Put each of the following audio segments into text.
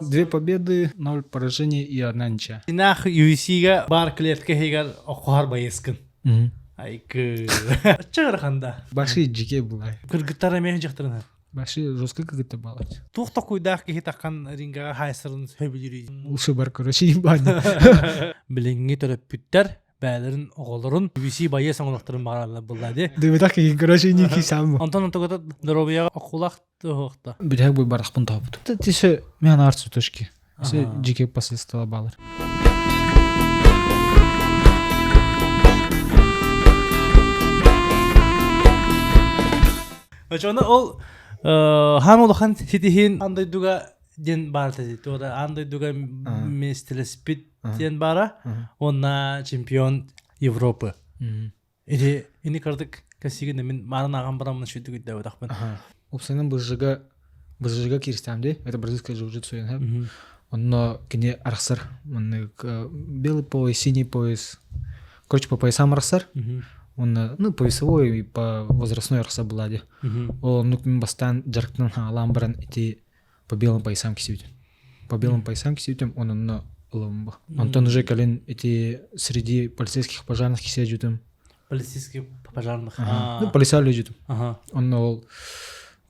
2 победы, 0 поражений и 1 ничья. Нах UFC-га бар клетка хегар оқуар байескін. Айкы. Чағыр қанда. Баши жеке была. Кыргыттар әмейін жақтырына. Баши жестко как это балать. Туқта қойдақ кехе таққан рингага хайсырын сөйбілері. Лучше бар, короче, ебать. Біліңге төріп бүттер, бәлерін оғылырын, UFC байы соңылықтырын бағаралы бұллады. Да так и, короче, не кисам. Антон антогата дробияға оқулақ тұғықта. Бирек бой барах пун тапты. Это тише мен арцу точки. Все жеке последствия балар. Очоны ол хан олахан сетихин андай дуга ден барта дейді. Ода андай дуга местелеспит ден бара. Онна чемпион Европы. Или ини кардык касигин мен марын ағам барамын шүйдігі дәу дақпын. Опсайнан бызжыга кирстамды. Это бразильская джиу-джитсу ен. Онно кене архсар. Белый пояс, синий пояс. Короче, по поясам архсар. Он, ну, по весовой и по возрастной архса блади. Он, ну, бастан джарктан ламбран эти по белым поясам кисютим. По белым поясам кисютим, он на ломба. Антон уже калин эти среди полицейских пожарных кисятим. Полицейских пожарных. Ну, полиса лежит. Он ол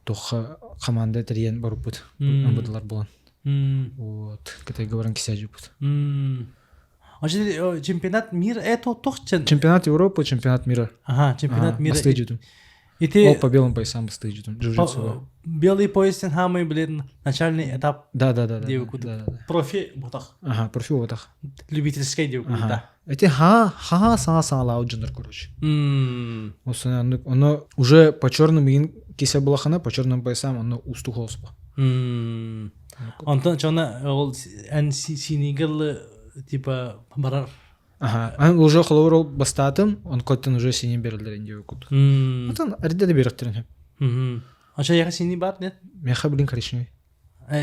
тоха команда терьен барупут. Он будалар булан. Вот, который говорен кисятипут. Чемпионат мира это точно. Чемпионат Европы, чемпионат мира. Ага, чемпионат мира. Бастыджитум. И ты по белым поясам бастыджитум. Джиу-джитсу. Белый пояс хамый, блин, начальный этап. Да. Профи бутах. Ага, профи бутах. Любительский девку, да. Эти ха лауджинер, короче. Оно уже по черным кися балахана, по черным поясам, оно устухолспа. Антон чона эн синигал типа барар. Ага, он уже холорол бастатым, он коттен уже синим берилдерин деп кут. Антон арда да беректерин. Ача яха синий бар, нет? Меха блин коричневый.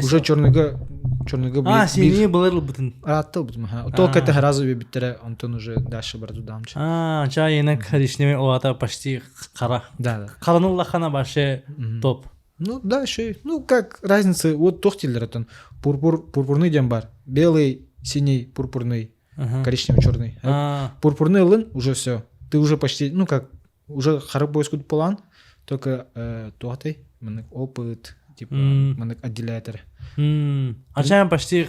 Уже черныга блин. Синий был бутын. Ратты бутын. Только это разовый биттере, Антон уже дальше барду дамчы. Ча яна коричневый оата почти кара. Да. Каранулла хана баше топ. Ну да, еще, ну как разница, вот тохтиллер это пурпурный дембар, белый, синий, пурпурный, коричневый, черный. Пурпурный лын уже все, ты уже почти, ну как, уже хорошо скут план, только туатай, манек опыт, типа манек отделятор. А чем почти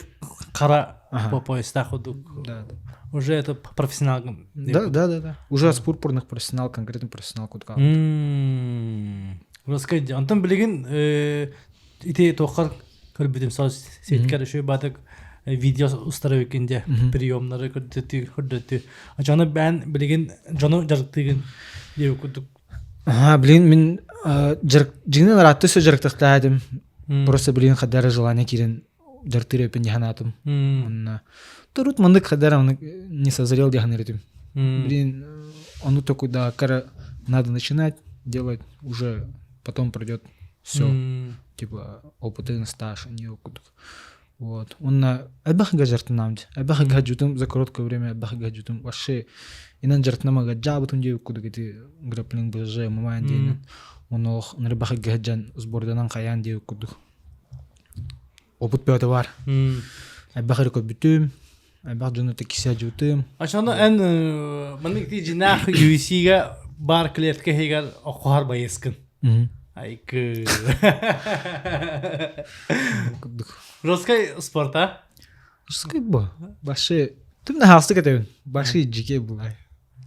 кара по поясах ходук. Да. Уже это профессионал. Да. Уже с пурпурных профессионал, конкретно профессионал кутка. Расскажи, Антон білеген ите тоқар көрбедім сау сеткері шөй бадық видео ұстары өкенде приемнары көрдетті. Жаны бән білеген жаны жарықтығын деу күдік. Блин, мен жігінен ратты сөз жарықтықтадым. Просто білген қадары желание керен жарықтыр өпен деханатым. Тұрут мандық қадары не созрел деханеретім. Блин, он такой, да, кара надо начинать делать уже. Потом пройдет все, типа опытный стаж, не опыт. Вот. Он на абахага жартнамд, абахага джутум за короткое время абахага джутум. Вообще, инан жартнама гаджабутум дев куда где граплинг боже момент день. Он ох на абахага джан сборданан каян дев куда. Опыт пятовар. Абахага кобитум, абахага джуна такися джутум. А что на эн маник ти жинах UFC-га бар клетка хегар оқуар байескін. Айкы. Русский спорт, а? Русский ба. Баши. Ты на халсты катаю. Баши джике была.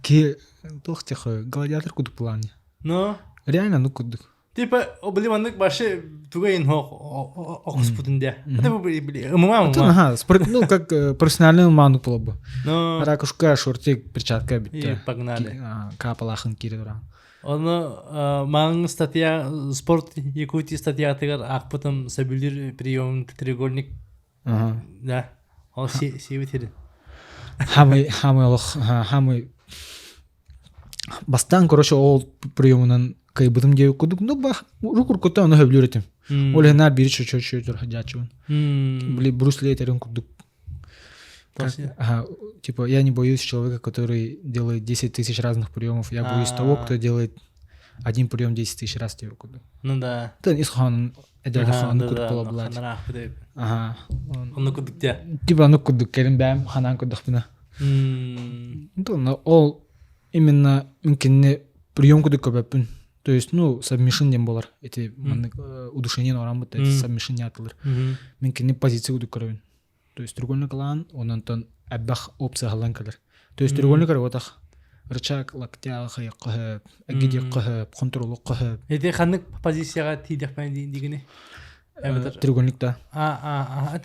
Ки тох тихо. Гладиатор куду плане. Ну? Реально, ну куду. Типа, облиманнык баши тугайн оқус путынде. Это были. Мама. Спорт, ну как профессиональный ману было бы. Ну. Ракушка, шортик, перчатка бит. И погнали. Капалахын кирдуран. Оны маң статья спорт Якутии статья тегар ақпытым сабилер прием треугольник. Да. Ол севетерин. Хамы бастан, короче, ол приемынан кайбытым деу кудук. Ну ба, рукур кота оны хөблюретим. Ол хенар бири чөчө жачуын. Бли Брус Ли этерин кудук. Типа, я не боюсь человека, который делает 10 тысяч разных приемов. Я боюсь того, кто делает один прием 10 тысяч раз тебе куду. Ну да. Тын исханын эдерде ханын куд бола булат. Ханарах деп. Ага. Оны кудук те. Типа ну кудук келин бәм ханан кудук бина. Ол именно мүмкін прием кудук көбөпүн. То есть, ну, сабмишин дем болар. Эти удушение оран бут, эти сабмишин атылыр. Мүмкін позиция кудук көрөбүн. То есть, треугольник алан, онан тон әббах опция халан калыр. То есть, треугольник отах рычаг локтя кыйып, агиди кыйып, контролу кыйып. Эти ханнык позицияга тийдек пен дигини. Треугольникта.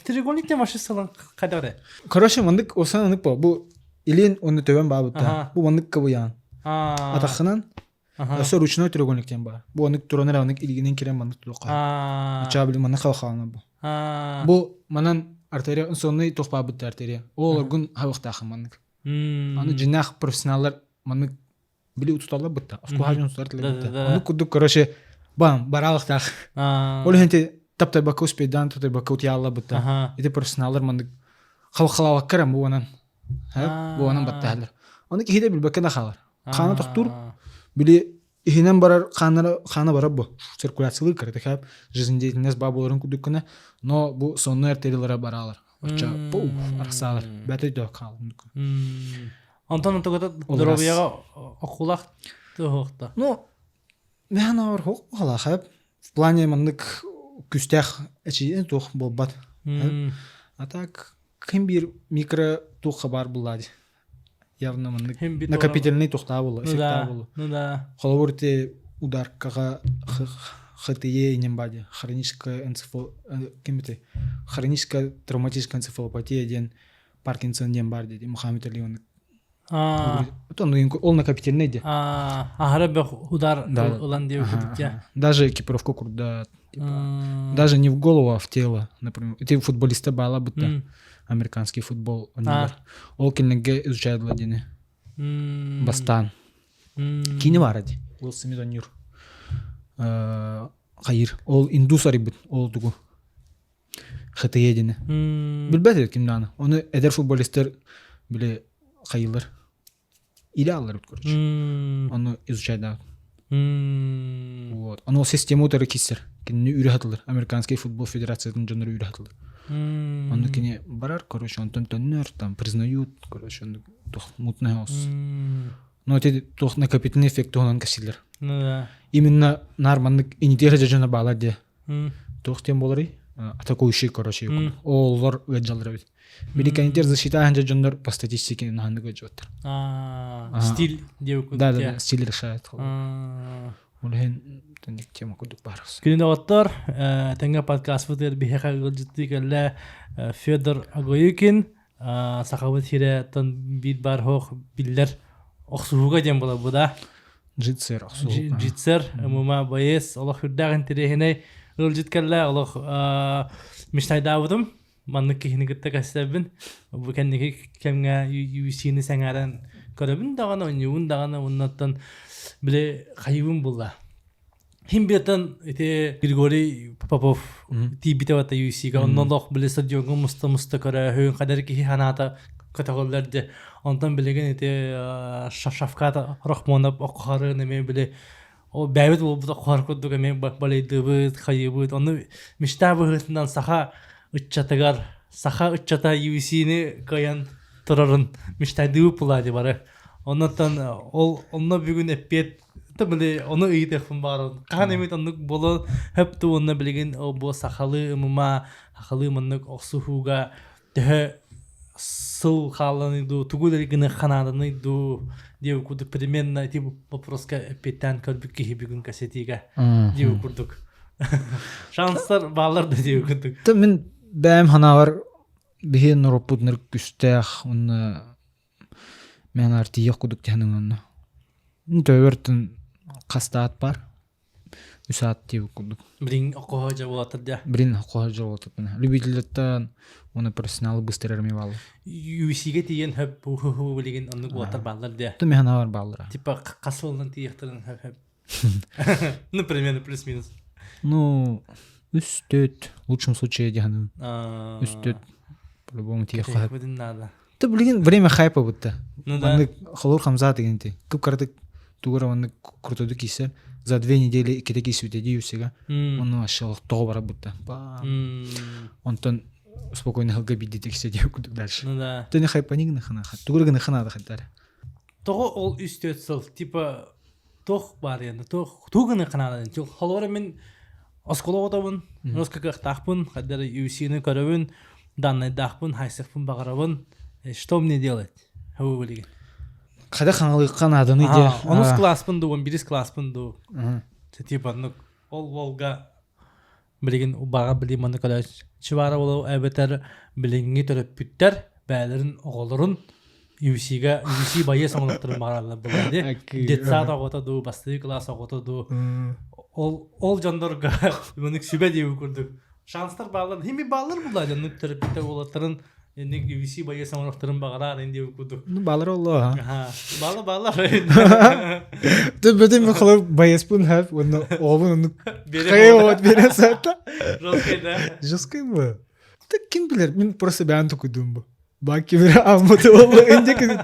Треугольникте машина салан кадагы. Короче, мындык осан анык по. Бу илин оны төбөн бабытта. Бу мындык кыбыян. Атахынан Өсө ручной треугольниктен бар. Бу анык тураныр анык илгинен кирен мандык тукка. Ача били маны халхална бу. Бу манан артерия сонный тохпа бут артерия. Ол орган хавыктахы мандык. Аны жинах профессионаллар маны били утуталар бутта. Аску хажын утуталар бутта. Аны кудук короче бам баралыктах. Ол хенте таптай бака успейдан таптай бака утяла бутта. Эти профессионаллар мандык халхалава керем бу анан. Бу анан батталар. Аны киде бил бакана халар. Каны токтур били ихинен барар хана барар бу циркуляциялы кертеп жизнедеятельность бабаларын кудуккана, но бу сонный артериялара баралар. Оча пу арсалар. Бәтөйдө калды. Антон тогда дробияга окулак тохта. Ну, мен авыр хок халахап. В плане мандык күстәх эчи тох болбат. А так ким бир микро тух бар булады. Явно мандык накопительный тухта булы, эффекта булы. Ну да. Холоворте удар кага ХТЕ нембади, хроническая хроническая травматическая энцефалопатия ден Паркинсон нембади, ди Мухаммед Алион. То ол накопительный де. Ахараб удар улан диу кудя. Даже экипировку курда, даже не в голову, а в тело, например. Эти футболисты бала будто американский футбол, ол келнеге изучает ладины. Бастан. Кини варади. Ол Семидонюр. Хайыр. Ол индусари бит, ол дугу. ХТЕ дени. Билбет кимданы. Оны эдер футболисттер биле хайылар. Или алар бит, короче. Оны изучает. Вот. Оно систему утары кисер. Кини үйрәтелер. Американский футбол федерациясының жонору үйрәтелер. Он кини барар, короче, он тоннер там признают, короче, он мутный ос. Но эти тох накопительный эффект он касилер. Именно нормальный интеграция жажана баладе. Тох тем болары атакующий, короче, оллар гаджалар бит. Американитер защита ханжа жонор по статистике наханды гаджоттар. Стиль девку. Да, стиль решает. Улен тендик тема кудук барыс. Күнде оттар, тәңгә подкаст футер бихәка гылҗытты кәллә Федор Агоюкин, сахабат хире тон бит бар хох билләр охсуга дем була буда. Житсер охсуга. Житсер, мума байес, Аллаһ хурдагын тирехне гылҗыт кәллә, Аллаһ миштайдавдым. Манны кихне гитте кәсәбен. Бу кәннеге кемгә юсины сәңәрән көрәбен даганы, уйнуын даганы, уннан биле хайвын булла. Хим бетен эти Григорий Попов тибите вата юсига оннан лох биле стадионга муста кара хөөн кадар ки ханата катаголларда онтан билеген эти Шафката Рахмонов окхары неме биле о бәбит булып окхар коддуга мен балайдыбы хайыбы оны миштабы хытынан саха ыччатагар саха ыччата юсини каян турарын миштадыбы булады бары. Оннан ол онна бүгүн эппет табыле оны ыйдыфын барын. Кан эмет оннук боло хепти онна билеген бу сахалы мума халы моннук оксухуга дэ сыл халаны ду тугулеригине ханаданы ду дев кудук примерно типу вопроска эппеттен көлбүкки бүгүн касетига дев курдук. Шанстар балар да дев курдук. Та мен бәм ханавар бихен ропутнер күстәх онна мен артиях кудук тяныңны. Төбөртүн кастаат бар. Үсаат тип кудук. Брин окожа болатыр да. Брин окожа болатыр. Любительден оны профессионал быстрырмы бал. UFC-ге тиген хөп билеген онны болатыр баллар да. Ты механа бар баллар. Типа касылдан тиектирин хөп. Ну, примерно плюс-минус. Ну, үстөт. В лучшем случае деганы. Үстөт. По-любому тиеха. Ты билген время хайпа бутта. Ну да. Халур Хамза дегенде. Көп кардык тугара оны куртуду кисе. за 2 недели китеки сүйдеди үсега. Оны ашылық тоғы бара бұтта. Онтон спокойно хылга биддетек сидеу күдік дальше. Ну да. Ты не хайпанигны хана хат. Тугургны хана да хаттар. Тоғы ол үстетсіл, типа, тоқ бар енді, туғыны қанадын. Холуары мен осколы отабын, роскакақ тақпын, қадары UFC-ні көрібін, данный дақпын, хайсықпын бағарабын. Что мне делать? Хау білеген. Қада қаңылыққан адыны де. 10 класспын ду, 11 класспын ду. Типа, ол волга білеген баға білемені көді чывара болу әбетер біліңге төріп бүттер, бәлерін оғылырын UFC байы соңылықтырын бағарабылар болады. Детсат оғыта ду, бастығы класс оғыта ду. Ол жандарға мүнік сүбә деуі көрдік. Шанстар бағалар, хеми бағалар бұлар жандық төріп бүттер олаттырын UFC байы соңылықтырын бағарар деуі көрдік. Бағалар олы, Бағалар. Ты бөтен мен қолы байыспын әп, оғылын қайы оғыт берен сәтті. Жосқай ба? Так кем білер? Мен просто бән тұқыдым ба. Баки бір амыды олы өнде кізет.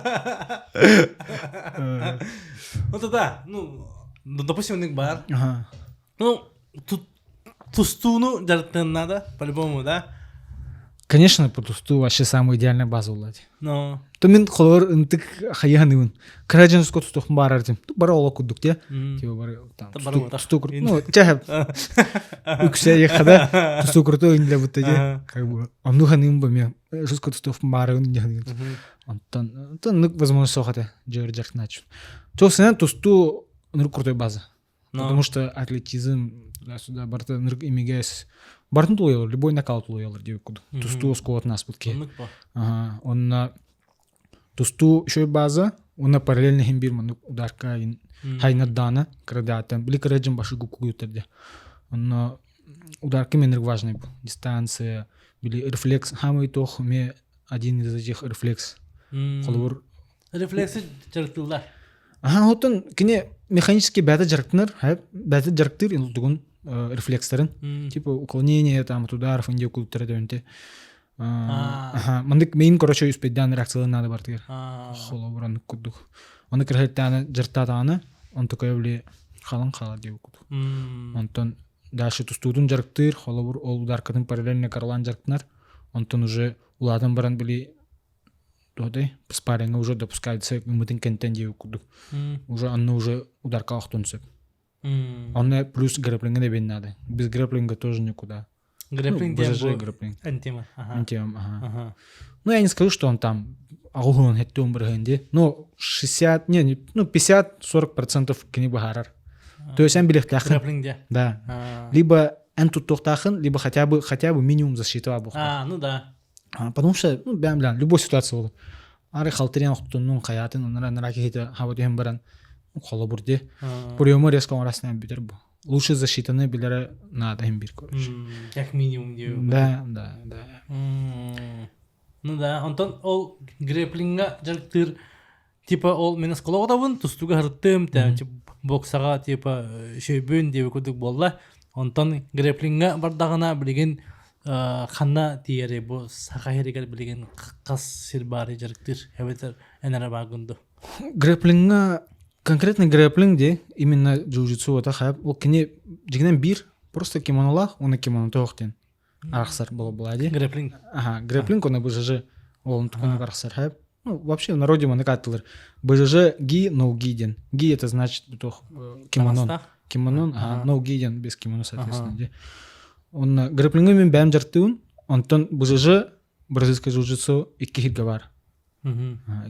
Вот да, допустим, у них бар. Тустуну жарттан надо, по-любому, да? Конечно, по тусту вообще самая идеальная база улады. Но... То мен қолыр үнтік қайығанымын. Краджан ұсқа тұстуқын бар артым. Бара ола күдік, те? Типа бары тұсту күрт. Ну, чахап. Үксе еқада тұсту күрті өңілі бұтты, те? Как бы, амнуханым ба мен. Жұсқа тұстуқын бары өңілі. Антон, нүк возможно соқаты. Жер жарқ начу. То сенен тұсту нүк крутой база. Потому что атлетизм сюда барта нүк имегес. Бартын тұлуялар, любой нокаут тұлуялар деу күді. Тұсту ұсқуат нас бұтке. Онна тұсту шой база, онна параллельно хембирман ударка хайнаддана, крадатан. Били караджан башы гукку ютерде. Онна ударка менрік важный был. Дистанция, били рефлекс. Хамай тох, ме один из этих рефлекс. Қолуыр. Рефлексы жарықтылдар. Отын, кіне механически бәті жарықтынар, бәті жарықтыр, тұғын рефлекстарын, типа уклонение там от ударов, инде култура дөнте. Мандык мейн короче успейдан реакциялар надо бар тигер. Холо буран кудук. Оны кирхеттаны жыртатаны, он такой бли халан хала деп куду. Онтон дальше тустудун жарыктыр, холо бур ол ударкатын параллельно карлан жарыктынар. Онтон уже уладан баран били додай спарринга уже допускается мытын кенттен деп куду. Уже анны уже ударка охтунсып. Он плюс грэплинга не надо. Без грэплинга тоже никуда. Грэплинг грэплинг. Антима. Антима. Ну, я не скажу, что он там агулон хеттум брганди. Ну, 50-40% книга гарар. То есть он билет тахын. Грэплинг. Да. Либо энту тохтахын, либо хотя бы минимум защита абуха. Ну да. Потому что, ну, бям, любой ситуация была. Ары халтерен охтунун хаятын, онара кихита хавадем баран. Холобурде. Приемы резко раснаем битер бу. Лучше защитаны билere надо им бир короче. Как минимум деу. Да. Ну да, онтон ол грэплинга жарктыр типа ол мен сколого табын тустуга хырттым, типа боксага типа шөйбөн деп күдүк болла. Онтон грэплинга бардагына билген ханна тиере бу сахайрегер билген кас сирбари жарктыр. Эбетер энера багынды. Грэплинга конкретно грэплинг де именно джиу-джитсу это хаб. Ол кене жигнен бир просто кимонолах, он кимоно тоқтен. Архсар было де. Грэплинг. Грэплинг он БЖЖ, он такой архсар хаб. Ну вообще в народе мы накатывали БЖЖ ги, но гиден. Ги это значит кимонон. Кимонон, но гиден без кимоно соответственно де. Он грэплингом бәм жартын, онтон БЖЖ бразильское джиу-джитсу икки хит гавар.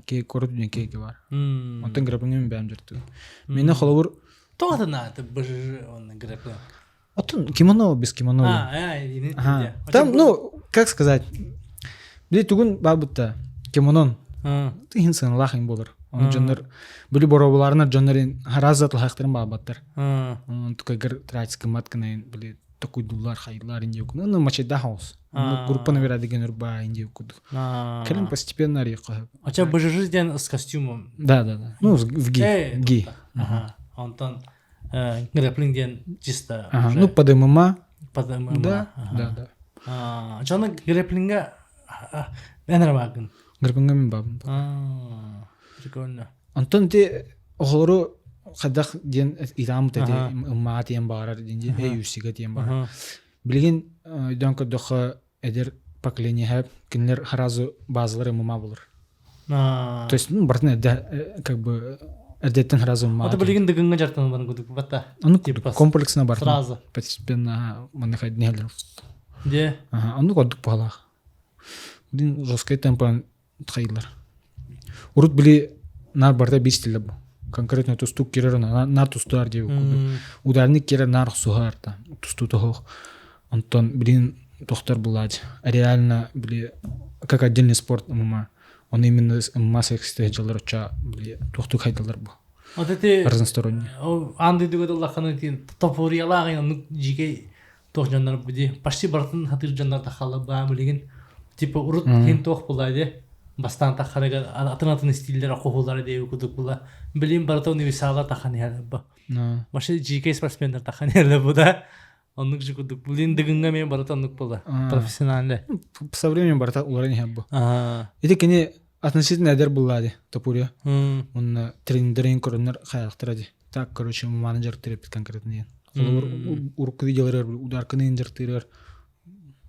Ке корот дүнеке бар. Онтон грэплингем бәм жартын. Мені холовур тоғатына это БЖЖ он грэплинг. Отон кимоно без кимоно. Там, ну, как сказать, били тугун бабытта кимонон. Ты хинсан лахин болар. Он жоннор били боробуларына жоннорин харазат лахтырын бабаттар. Он такой гэр трачка матканайын били такой дулар хайдлар инде окуну. Ну, мачайда хаус. Группа наверное деген урба инде окуду. Келин постепенно рейқы. Ача БЖЖ ден с костюмом. Да. Ну, в ги. Онтон грэплинг ден чисто. Ну, под ММА. Под ММА. Да. Ачаны грэплинга энер багын. Грэплингем бабын. Прикольно. Онтон те оғылыру хадах ден итам теде ма тем барар ден юсига тем бар. Билген донко дохо эдер поколение хаб кинлер харазу базлары мама булыр. То есть бартын да как бы эрдеттен харазу ма. Ата билген дегенге жартан бар гудук бата. Аны комплексно бар. Сразу. Постепенно мы находили. Де. Аны кодук балах. Блин, жесткий темпан тхайлар. Урут били нар барда бистиле бу. Конкретно тустук керер на тустар деп. Ударник керер нар сухарта. Тусту тох. Антон блин доктор булать. Реально били как отдельный спорт мама. Он именно масса экстражилар ча били тохтук хайдалар бу. Вот эти разносторонний. Анды дугад Аллаханы тин топориялагын жиге тохжандар буди. Почти бартын хатыр жандар тахала ба билген. Типа урут хин тох булайды. Бастан тахарага атын стиллер акуулары деп кудук була. Билим барта универсала таханы ба. Маши жиге спортсмендер таханы буда. Оннук жикудук булин дегенге мен барта оннук була. Профессиональ. Со временем барта уларын хаббу. Это кене относительно эдер булады топурия. Он тренерин корнер хаяктырады. Так, короче, менеджер терапевт конкретно. Руководитель удар кенендер терер.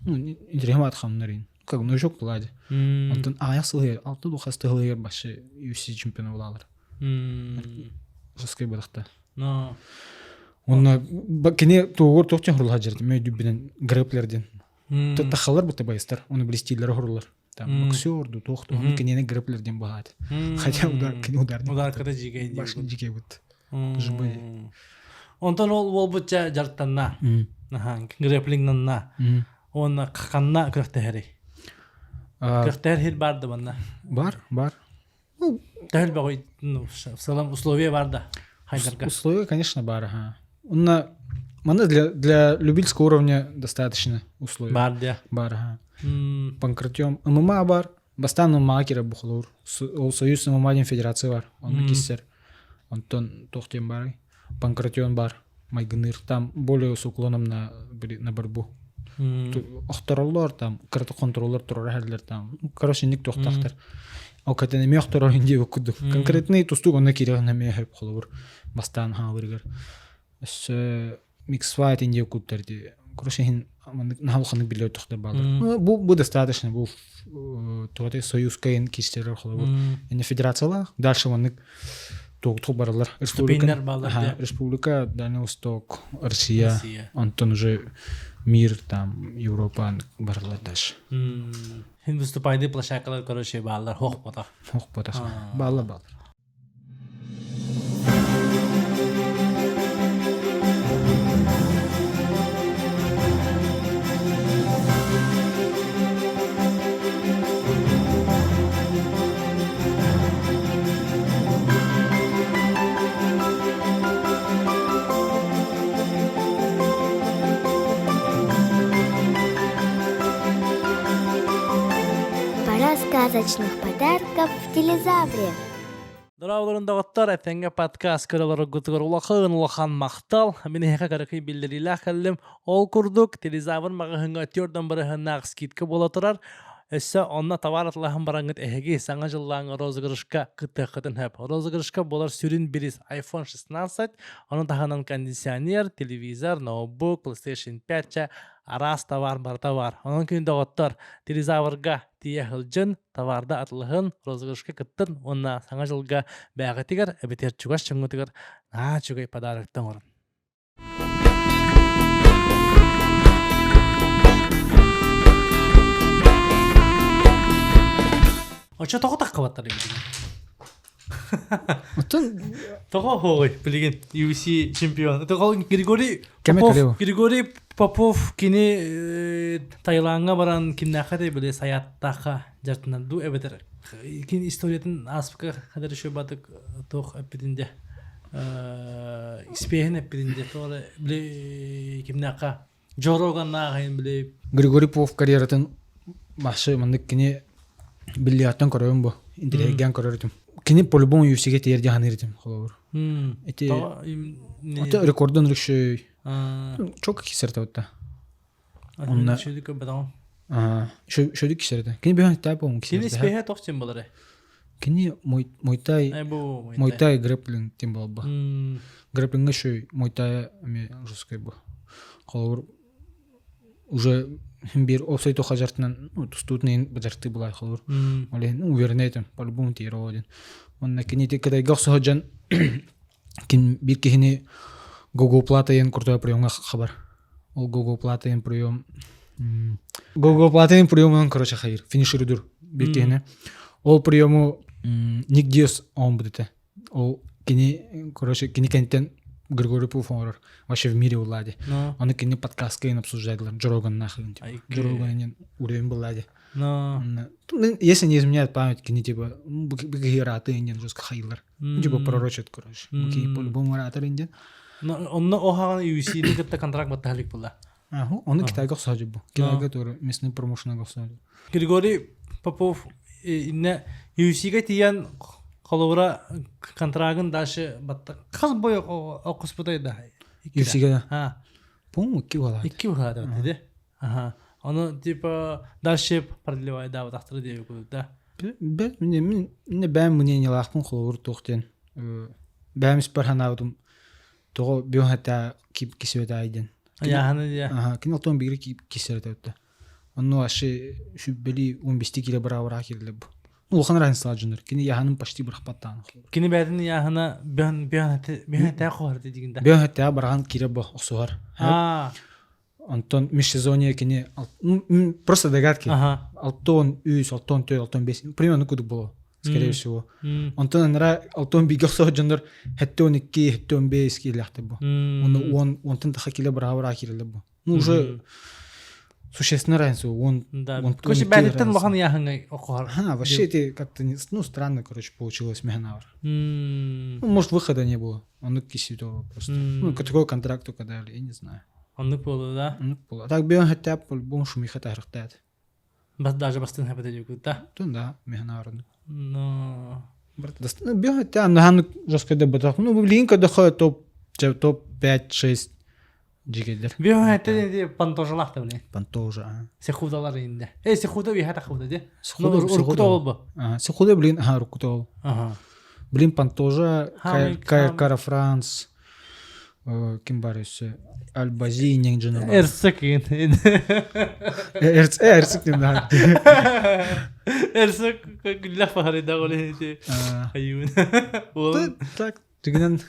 Ну, интеграт хамнарин. Как ну жок булады. Онтон аясылы алты духастылы башы UFC чемпионы булалар. Жесткий бадакта. Но он кене тоогор токчен хурулга жерди. Мен дүбүнөн грэплерден. Тахалар бу табайстар. Оны блестилер хурулар. Там боксер ду тохту. Он кенене грэплерден багат. Хотя удар. Удар када жиге. Башын жиге бут. Жубай. Онтон ол бутча жартанна. Грэплингнанна. Он каканна кыртахери. Кыртахер барды банна. Бар. Тахел багой, ну, в целом условия барда. Условия, конечно, бар. Мана для любительского уровня достаточно условий. Бар. Панкратиом. ММА бар. Бастан макера бухлур. Союз ММА федерация бар. Он киссер. Антон тохтем бар. Панкратион бар. Майгныр. Там более с уклоном на борьбу. Охтороллар там, контроллер турархадлар там. Короче, никто тохтахтар. Окатене мехторор инде кудук. Конкретный тустук он кирегне мехеп холур. Бастан хавыргар. С миксфайт инде куттарди. Короче, хин нахалханы билет тохтар балдар. Бу достаточно. Бу тугате союз кайын кистерер холур. Эне федерациялар. Дальше он тугту баралар. Республика, Дальний Восток, Россия. Антон уже мир там, Европа баралар дальше. Хин выступайды площадкалар, короче, балдар хохпота. Балдар. Сказочных подарков в телезавре. Дорогундагыттар, эфенге подкаст көрөлөр гутур улахан мактал. Мен эка каракый билдириле калдым. Ол курдук телезавр магы өтөрдөн бары нагыс китке бола турар. Эссе онна товаратлахын бараңыт эһеги саңа жыллаңы розыгрышка кытын хэп. Розыгрышка болар сүрін бирис iPhone 16, onun таханан кондиционер, телевизор, ноутбук, PlayStation 5 арас товар бар товар. Onun күндө оттор телезаврга тие хылжын товарда атлыхын розыгрышка кыттын, онна саңа жылга бәгатигер эбетер чугаш чыңгытыгер на чугай подарыктан орын. Очо тоғы таққа баттар ебедеген. Тоғы хоғой, білеген UFC чемпион. Тоғы Григорий Попов кені Тайланға баран кімнаққа де біле саяттаққа жартынан ду әбетер. Кен историятын аспыққа қадар үші батық тоқ әппедінде. Испейхін әппедінде. Тоғы біле кімнаққа Джороган нағайын біле. Григорий Попов карьератын бақшы мандық кені биллиаттан көрөм бу. Интеллигент көрөрдүм. Кини по-любому UFC-ге терди ханырдым, холор. Это рекордон рекшөй. Çok кисерде отта. Онна шөдүкө бадам. Шөдүк кисерде. Кини бехан тайп он кисерде. Кини спеха тохчен болары. Кини мойтай грэплинг тем был бы. Грэплинг еще мойтай ами жесткой бы. Холор уже бир опсай то хажартынан, ну тустутный бажарты была холор. Оле, уверенный по-любому тиро один. Он на кини те когда гахсо хаджан кин бир кихини Google платаен крутой прием хабар. Ол Google платаен прием. Google платаен прием он короче хайр. Финишируdur бир кихини. Ол приему нигдес он будет. Ол кини короче кини кентен Григорий Пуфонер вообще в мире улади. Он кини подкаст кин обсуждает Джороган нахрен. Джороган уровень булади. Если не изменяет память, кини типа бигираты инден жестко хайлер. Типа пророчит короче. Бики по-любому раты инден. Он охаган UFC-ний кытта контракт баттахлик була. Он Китайга сажиб бу. Китайга тоже местный промоушенга сажиб. Григорий Попов инне UFC-га тиян холовра контрагын дальше батта кал бой окуспутай да. UFC-га. По-моему, 2 года. 2 года dedi. Ага. Оны типа дальше продлевает да вот ахтыр деп да. Бәм мне не лахпун холовр тохтен. Бәм спарханаудум. Того биохата кисөт айден. Яханы я. Ага, киналтон бигри кисерет өтті. Онно ашы шүббели 15 кило барабара келді бу. Ну, хан раньше жөнөр. Кини яханым почти бір хапаттан. Кини бәдин яхана биохата қорды дегенде. Биохата барган кире бу осугар. Антон межсезонье кини просто догадки. Алтон үс, алтон 4, алтон 5. Примерно куды было. Скорее всего. Антон нара алтон бигосо жөнөр хеттон 2, хеттон 5 килехте бу. Он таха киле барабара келді бу. Ну, уже существенно разница. Он короче, бәдеттен бахан яханга оқуар. Вообще это как-то странно, короче, получилось механавр. Ну, может, выхода не было. Он кисито просто. Ну, такой контракт только дали, я не знаю. Он было, да? Так бьён хотя бы по-любому шумиха тахрахтает. Даже бастын хапета дегу, да? Да, механавр. Но бьён хотя нахан жестко дебатах. Ну, линка доходит топ 5-6 жигедер. Бьён хотя пантожалахта блин. Пантожа. Сехудалар инде. Сехуда вихата худа де. Сехуда блин, рукутол. Блин, пантожа, Кара Франс. Ким барысы Альбази неңжіні бар. Эрсік енді. Эрсік енді. Эрсік күлләп бағарыда қолы енді. Айуын. Так, түгінен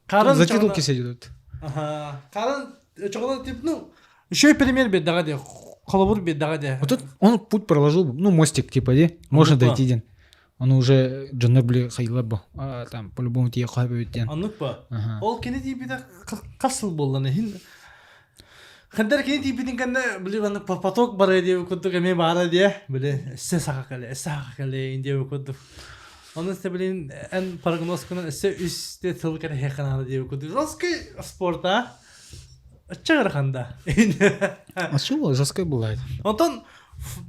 затитул кесе жедет. Қарын чоғылы тип, ну, еще пример бед daga de, колобур бед daga de. Вот тут он путь проложил, ну, мостик типа, де, можно дойти ден. Он уже джонор бли хайла бо, там по-любому тие қойып өттен. Анық ба? Ол кені типіде қасыл болданы. Қандар кені типідің кәнді білі поток бары деп күттік әме бары де, білі әсі сақа кәлі, инде өкүттік. Оның істе білін ән прогноз күнін әсі үсте тыл кәрі хеқанары деп өкүттік. Жосқы спорта чағыр қанда. Ашу ол жосқы болайды. Онтан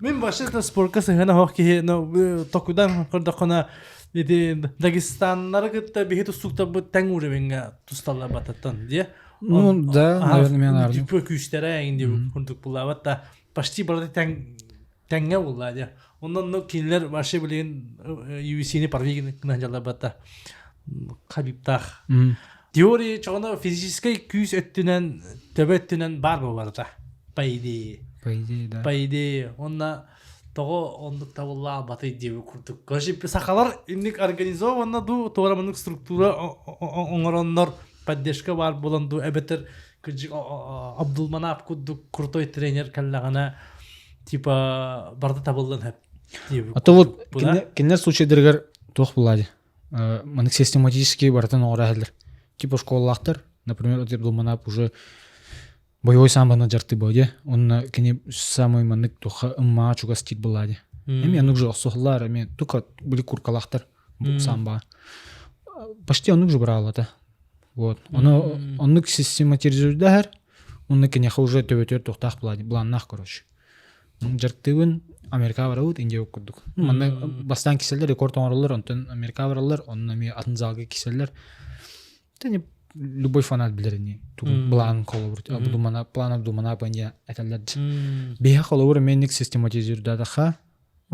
мен башыда спортқа сыңғана хоқ кеге токудан құрдақына Дагестаннары күтті бейхет ұстықта бұл тәң уровенге тұсталла бататтан, де? Ну, да, наверное, мен ардың. Типі күштері әйінде құрдық бұл абатта почти барды тәңге болла, де? Ондан кейінлер башы білеген UFC-ні парвеген күнан жала батта қабиптақ. Теория чоғына физическай күйіс өттінен, төбі өттінен бар бұл барда, байде. Да. По идее, онна того ондық табылла баты деуі күрдік. Көшіп сақалар инник организованна ду тоғырамынық структура оңыроннор поддержка бар боланду әбетер күджік Абдулманап күрдік крутой тренер кәллағана типа барды табылдан әп деуі. А то вот кеннер случайдергер тоқ болады. Мұнық систематически бартын оғыра әділер. Типа школалақтар, например, Абдулманап уже боевой самбаны жарты болды. Он кене самый манык туха ымма чуга стит болады. Эми анук же осохлар, эми тука были куркалахтар самба. Почти анук же бралата. Вот. Анук систематизирует дагар. Он кене уже төбөтөр тохтах болады. Бланнах, короче. Жартыбын Америка барабыт, Индия окудук. Манда бастан киселер рекорд оңорлар, онтон Америка баралар, онун эми атын залга киселер. Тени любой фанат билерини план колобур план Абдулманап ания эталлад беха колобур менник систематизирудадаха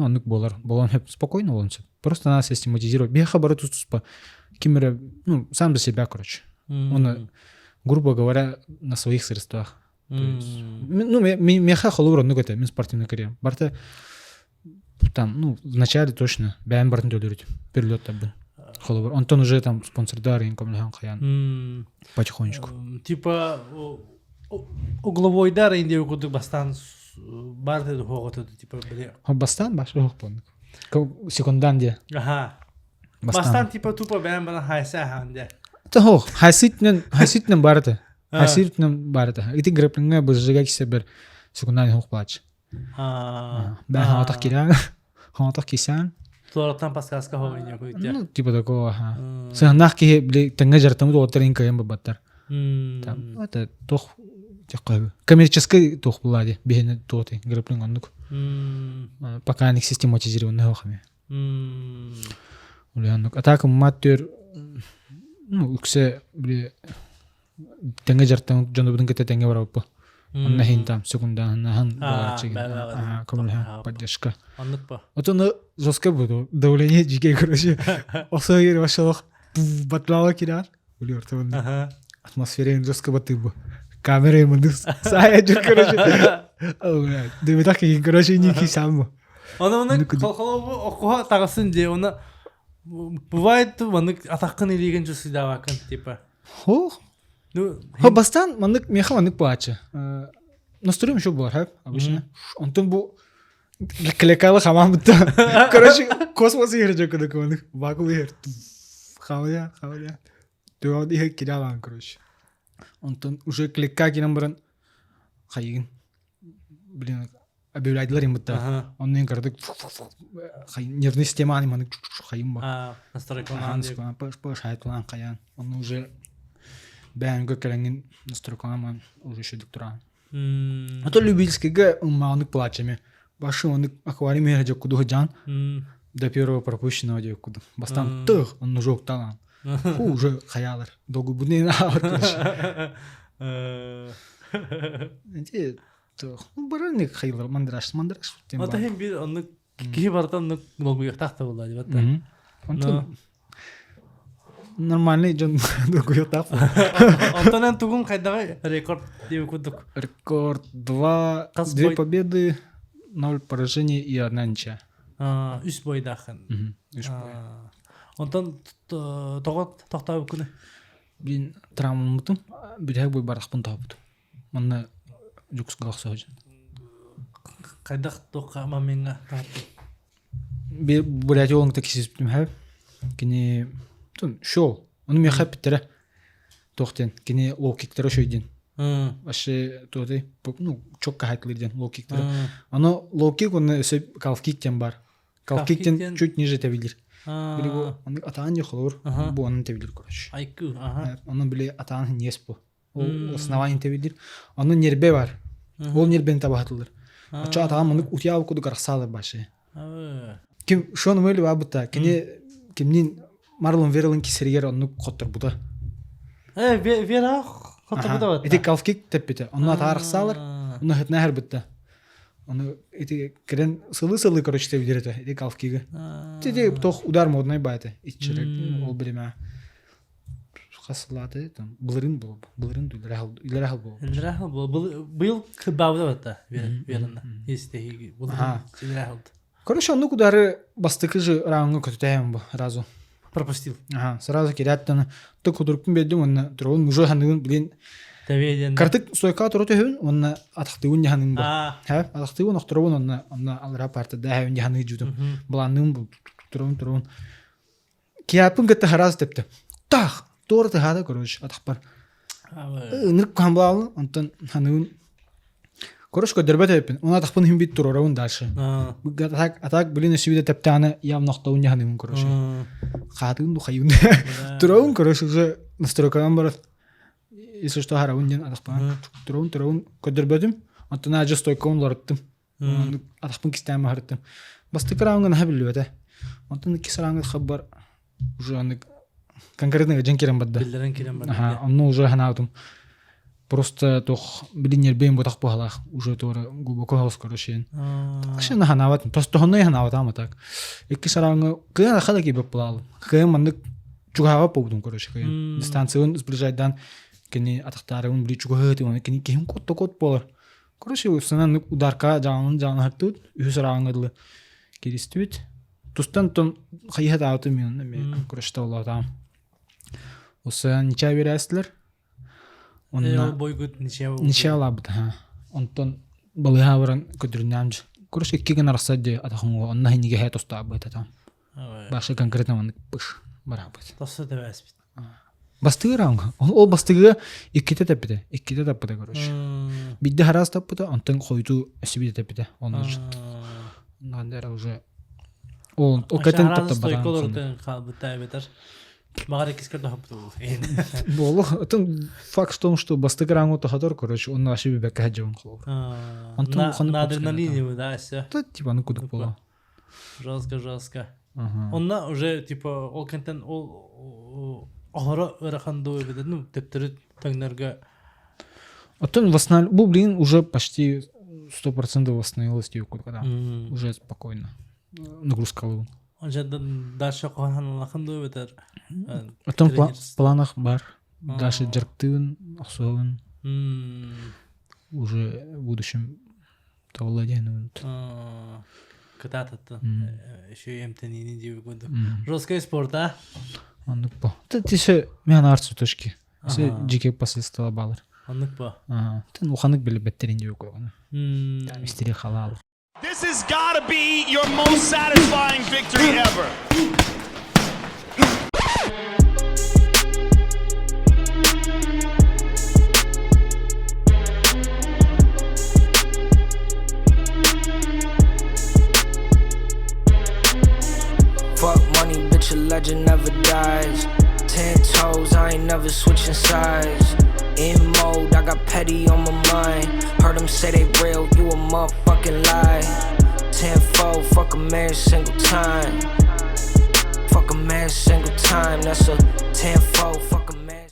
Ну, аннык болар. Болон хеп спокойно олончу. Просто надо систематизировать. Беха бары туспа. Кимера, ну, сам за себя, короче. Он, грубо говоря, на своих средствах. Ну, меха холура, ну, это, min спортивный карьер. Барта, там, ну, вначале точно, бәйін бартын төлерді. Перелет табын. Холура. Антон уже там спонсордар, инкомлихан қаян. Потихонечку. Типа, угловойдар инде окудук бастан барды хоғытыды, типа, біле. Бастан, башы хоқ болдық. Секундан де. Ага. Бастан, типа, тупа бәйін бана хайса ханде. Та хоқ, хайситнен барды. Хайситнен барды. Ити грэплинге бұзжыға кесе бір секундан хоқ плачы. Бәйін хатақ керян, хатақ кесян. Туалаттан паскаска хоғын якуйте. Ну, типа такого, ага. Сығынақ ке, біле, тәңге жартамыз оттарын кайын бабаттар. Там, это тоқ, коммерческий тоқ бұлады, бейіне тоқты, грэплинг ондық. Пока они систематизированы хоқами. Атака маттер, ну, үксе, біле, тәңге жартамыз жоны бұдың кәті тәңге бар опы. Онна хин там секундан хан балачыгын. Коммулян поддержка. Аннык па. Отоны жестко буду. Давление жиге, короче. Осы егер башылық батлава кирар. Улер там. Атмосфера жестко баты бу. Камера мынды сая жүр, короче. Деметак ки, короче, ники сам. Оны колхолобу оқуға тағасын де, оны бывает, оны атаққын елеген жүсі давакын, типа. Бастан мандык меха мандык плача. Настроим еще было, хап, обычно. Он там был клекала хамам бутта. Короче, космос играет когда мандык. Вакуум играет. Хавая. То он их кидал, короче. Он там уже клека кином бран. Хайгин. Блин, объявляли им бутта. Он не играет. Нервная система они мандык хайим ба. Настройка на пошает план каян. Он уже бәңгі кәліңін настройканаман уже еще доктора. А то любительскийге умалнык плачами. Башы оны аквариум ергеде кудуғы жан. До первого пропущенного де куду. Бастан тұқ, он уже оқталан. Ху уже хаялар. Долго будны навар, короче. Энте тұқ. Ну, барылник хаялар, мандраш. Ата хем бір, оны кейі бартан долго яқтақты болады, бата. Онтон нормальный жон долго яқтақ. Онтонен тугун қайдағы рекорд деп күдік? Рекорд 2 победы, 0 поражений и 1 ничья. Үс бойдақын. Үс бой. Онтон тоқтау күні? Мен травманы мұтым, бірек бой бардақпын тауыпты. Мұнна жүкс қалақса өжін. Қайдақ тоққа маменға тауыпты? Буряти олыңғыта кесесіптім әп. Кені шоу. Оны мен қап біттірі тоқтен. Кені лоу-киктері шөйден. Башы тоғдай, чокка хайтылырден лоу-киктері. Оны лоу-кик, оны өсі калф-киктен бар. Калф-киктен чуть ниже тәбілдер. Білі бұл атаған не қолыр, бұл оның тәбілдер, короче. Айку, Оның білі атаған нес бұл. Ол основанин тәбілдер. Оның нербе бар. Ол нербені табағатылыр. Ача атаған мұны ұтияу күді қарқсалыр башы. Кем шоны мөлі бабыта, кемнен Марлон Верлин кесергер оны қоттыр бұда. Вера қоттыр бұда бата? Эти калф-кик тәппеті. Оны атағар қсалыр, оны хетіне әр бітті. Оны эти керен сылы-сылы, короче, тәбілдер еті, эти калф-кигі. Теде тоқ удар модной байды, итчерек, ол білеме. Қасылады, бұлырын болып, бұлырын үлірәхіл болып. Үлірәхіл болып, бұйыл қыбауды бата, Верина, естегі, бұлырын үлірәхілді. Короче, оны кудары бастықы жы рауынға көтетәйім бұл, разу. Пропустил. Сразу керяттаны, тұқ құдырқын бәдім, оны тұрауын мұжы ханығын білен. Картык стойқа тұру төхін, оны атақтығын яғының бұл. Атақтығын оқтырауын, оны алыра партыда әуін яғының жүдім. Бұланның бұл, тұрауын. Кияпын кәтті харазы тепті. Тақ, торы тұхады, короче, атақ бар. Нырк күхан бұлауын, онтан ханығын. Короче, көдірбәт әпін, оны атақпын хим бит тұрауын дальше. Атақ білін өсібіде тәптіғаны яғын оқтауын яғының, короче. Қатығын дұқайын. Тұрауын, короче, уже настройкадан барат. Если что, харауын ден атақпын. Тұрауын, көдірбәтім. Онтан ажы стойкауын ларыттым. Атақпын кестәйін мағырыттым. Бастық рауынға наға білі бәті. Онтан кес рауынға қабар. Уже конкретно жан керен бадда. Білдерін керен бадда. Оны уже хана аутым. просто тох билинер бен ботак бахлах уже тора глубоко холос короче. Ашна ханават просто хонной ханават ама так. Икки саранга кына хала ки баплал. Кына мандык чугава повдум короче. Дистанцион сближайдан кени атактарын били чугахты он кени кем кот болар. Короче усынан ударка жан хаттут үз сарангыдлы киристүт. Тустан тон хайхат ауты мен короче тавлатам. Усан нича берәсләр. Онна бойгут нича лабыт ха. Онтон балыга баран көдүрнәмж. Короче киген арсаде атахыңга онна хиниге хәт остабы татам. Башы конкретно мен пыш барабыз. Тосы дәвәс бит. Бастыгыранга. Ол бастыгы икките тапты. Икките тапты короче. Бидде харас тапты, онтон койду эсибите тапты. Онна нандера уже ол кайтан тапты баран. Калбыта бетер. Магар кискер тапты. Боло, это факт в том, что бастыгыранга тахадор, короче, он наши бека хаджон клоу. Онтон адреналине да, всё. Да, типа ну куда было. Жестко. Онна уже типа ол контент ол Охора раханду бедет, ну, тептерит тагнерга. А то бу, блин, уже почти 100% восстановилась когда уже спокойно. Нагрузка лыл. Он же дальше кохан лаханду бедет. А то в планах бар. Дальше джарктывен, особен. Уже в будущем тавладен. Когда-то еще эмтенини дивы году. Жесткий спорт, а? Аннык по. Ты еще мен арцу точки. Се жеке последствия балар. Аннык по. Тен уханык биле беттерин жөө койгон. Там истери халал. This has got to be your most satisfying victory ever. Fuck money, bitch, a legend never dies. 10 toes, I ain't never switching sides. In mode, I got petty on my mind. Heard them say they real, you a motherfucking lie. 10-4, fuck a man single time. Fuck a man single time, that's a 10-4, fuck a man.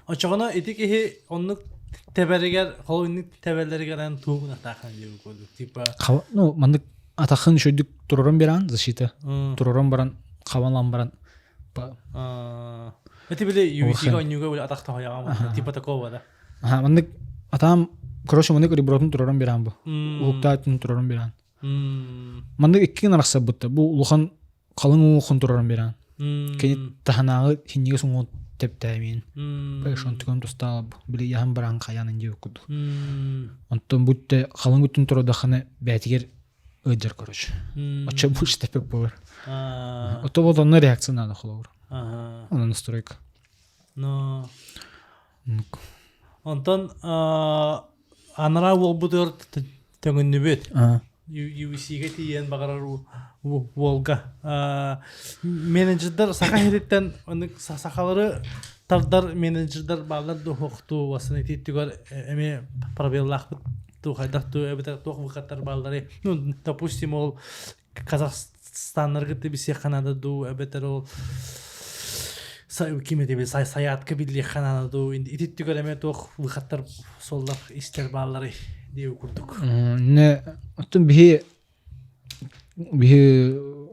Açıkçası etik ehi onluk teberiger, kolunluk tebelerigeran tuğun atakan diye koyduk. Tipa. Ну, мандык атахын шөйдүк туророн беран защита. Туророн баран, каванлан баран. Это были UFC-га онюга были атакта хаягам. Типа такого, да. Мандык атам, короче, мандык ребротун туророн беран бу. Улуктаатын туророн беран. Мандык икки наракса бутта. Бу улухан калың улухан туророн беран. Кени таханагы хинниге суңу тептәмин. Пешон түгөн тусталып, били яһан баран каянын жеп куду. Онтон бутте калың бүтүн туродаханы бәтигер ыджар короче. Очо буш тепек болор. Ото вот он реакция надо холор. Она настройка. Но Онтон анара бол бутер төгөннүбөт. UFC-ге тиен багарар волга. Менеджердер сака хереттен онык сакалары тардар менеджердер балдар до хокту васыны титтигер эме пробеллах ту хайдакту эбетер тох вакаттар балдары. Ну, допустим, ол Казахстаннарга бисе Канада ду эбетер ол киме деп саятка билли Канада ду титтигер эме тох вакаттар солдар истер балдары деп курдук. Не, отун бихи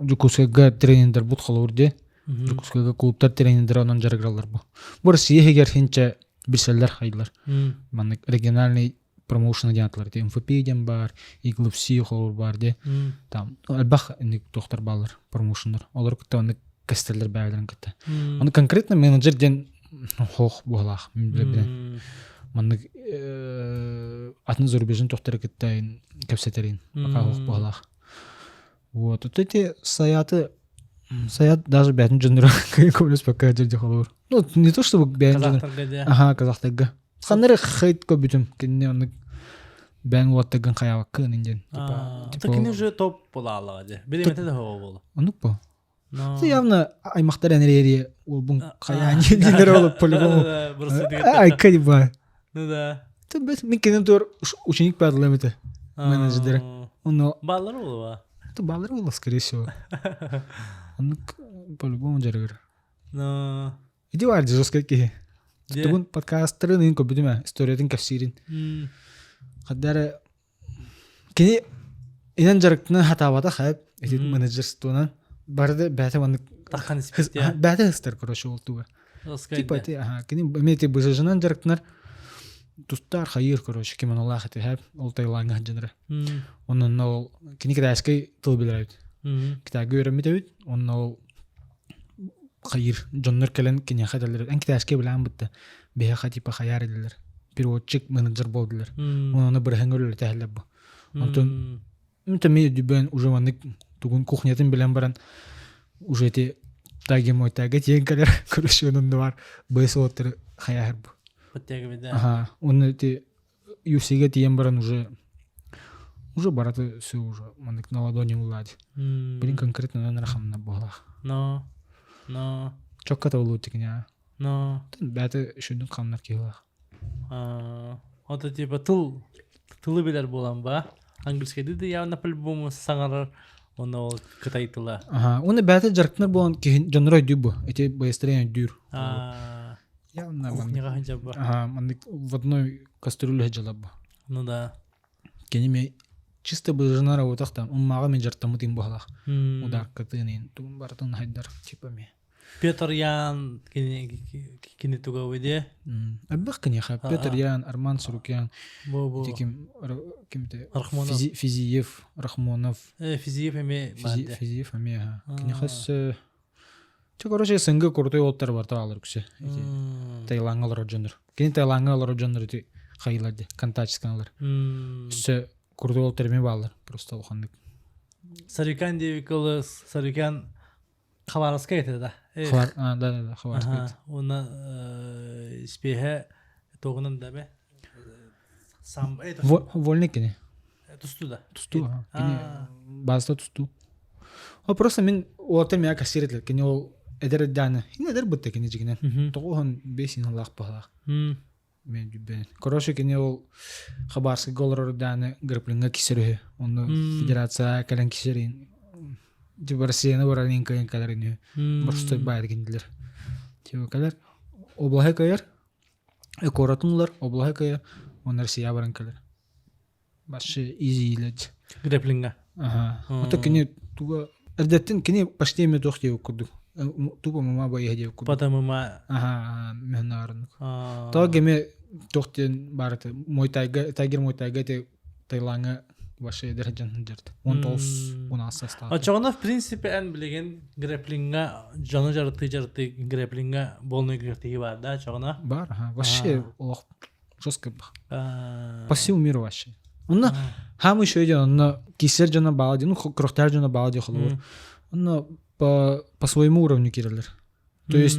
жукускага тренерлер бут холурде. Жукускага клубтар тренерлер анан жарыгралар бу. Бурасы егер хинче билселер хайлар. Маны региональный промоушен агентлар де МФП ден бар, Иглупси холур бар де. Там албах ник доктор балар промоушендар. Олар кытта аны кастерлер бәйләрен кытта. Аны конкретно менеджер ден хох булах билбелен. Маны атын зарубежен доктор кытта капсетерин. Пока хох булах. Вот эти саят даже бәтин жөндөр көбүнөс пока жерде холур. Ну не то чтобы бәтин. Ага, казахтага. Ханары хайт көбүтүм. Кине аны бән уаттаган каява кынынден. Типа кини уже топ була алады. Билемете да болду. Аны по. Ну явно аймактар энергия ол бун каян дилер болуп по-любому. Ай кайба. Ну да. Ты бес мен кине тур ученик падламете. Менеджер. Оно баллар болду. Это баллар было, скорее всего. Он по-любому жаргар. Но Иди варди жестко ки. Тугун подкасттарын ин көбүдүмө историятын кафсирин. Хаддары кини инен жарыктын хатабата хайп эти менеджерствонан барды бәте ваны тахан спит я. бәте хыстар короче ол туга. Типа ти кини мети быжыжынан жарыктынар тустар хайыр короче кимон Аллах эти хайп ол тайланга жанры. Онун ол кини кедайский тыл билет. Кита көрөмөдөбүт онун ол хайыр жоннор келен кини хадалар эн кедайский билен бутта беха типа хаяр эдилер. Переводчик менеджер болдулар. Оны бир хангөлөр тахлап бу. Онтон ми дибен уже ванык тугун кухнятын билен баран уже эти таги мой тага теңкалер короче онун бар бэсоттер хаяр бу. Подтягивать, да. Ага, он эти UFC-ге тиен баран уже бараты все уже ванык на ладони улади. Блин конкретно на рахамна болах. Но Чокката улутикня. но Бәте шүндүн камнар килах. это типа тылы билер болам ба? Английский диде явно по-любому саңарар оны ол кытай тыла. Ага, оны бәте жарктар болон ки жонрой дюбу. Эти быстрее дюр. Явно Кухняга ханча ба. ага, мандык в одной кастрюле жалаба. Ну да. Кениме чисто быжына работах там, мага мен жартамы тим бахлах. Удар катынын, тум бартын хайдар типа ме. Петр Ян кини туга уйде. Аббах кенеха Петр Ян, Арман Сурукян, Бо. кимте Рахмонов. Физиев, Рахмонов, Физиев эме бадде. Физиев аме. Кенехас Че короче сынга куртой оттар барта алыр күсе. Тайлангал роджонер. Кени тайлангал роджонер ти хайлади, контачсканлар. Все куртой оттар ме балар, просто ухандык. Сарикан девикалы Сарикан Хабаровска это да. Да, Хабаровска. Она спеха тогынан да бе. Сам это Вольник кени. Тусту да. Тусту. Кени базда тусту. О просто мен оттар ме кассиретлер, кени ол эдер дана. Ин эдер бутта кени жигинен. Тогон бесин Аллах пахлах. Мен дюбен. Короче кени ол Хабаровска голрор дана граплинга кисерү. Оны федерация кален кисерин. Типа Россияны баранин кайын каларыны. Просто байыр кендилер. Типа калар облага кайыр. Экоратунлар облага кайыр. Он Россия баран калар. Башы изи илет. Греплинга. Ага. Ото кени туга эрдеттен кени почти ме тохти окуду. Тупа мама бай хеде окуду. Потому ма. Ага, менарн. То геме тохтен барты. Мой тайгер мой те Тайланга башы дәрәҗән җырт. 19 состав. Ачыгына в принципе эн билеген греплинга жаны жарты греплинга болны грефтеги бар да ачыгына. Бар, ага. Вообще ох жестко. По всему миру вообще. Онна хамы шөйден онна кисер жана балади, ну крохтар жана балади холор. Онна по своему уровню кирилер. То есть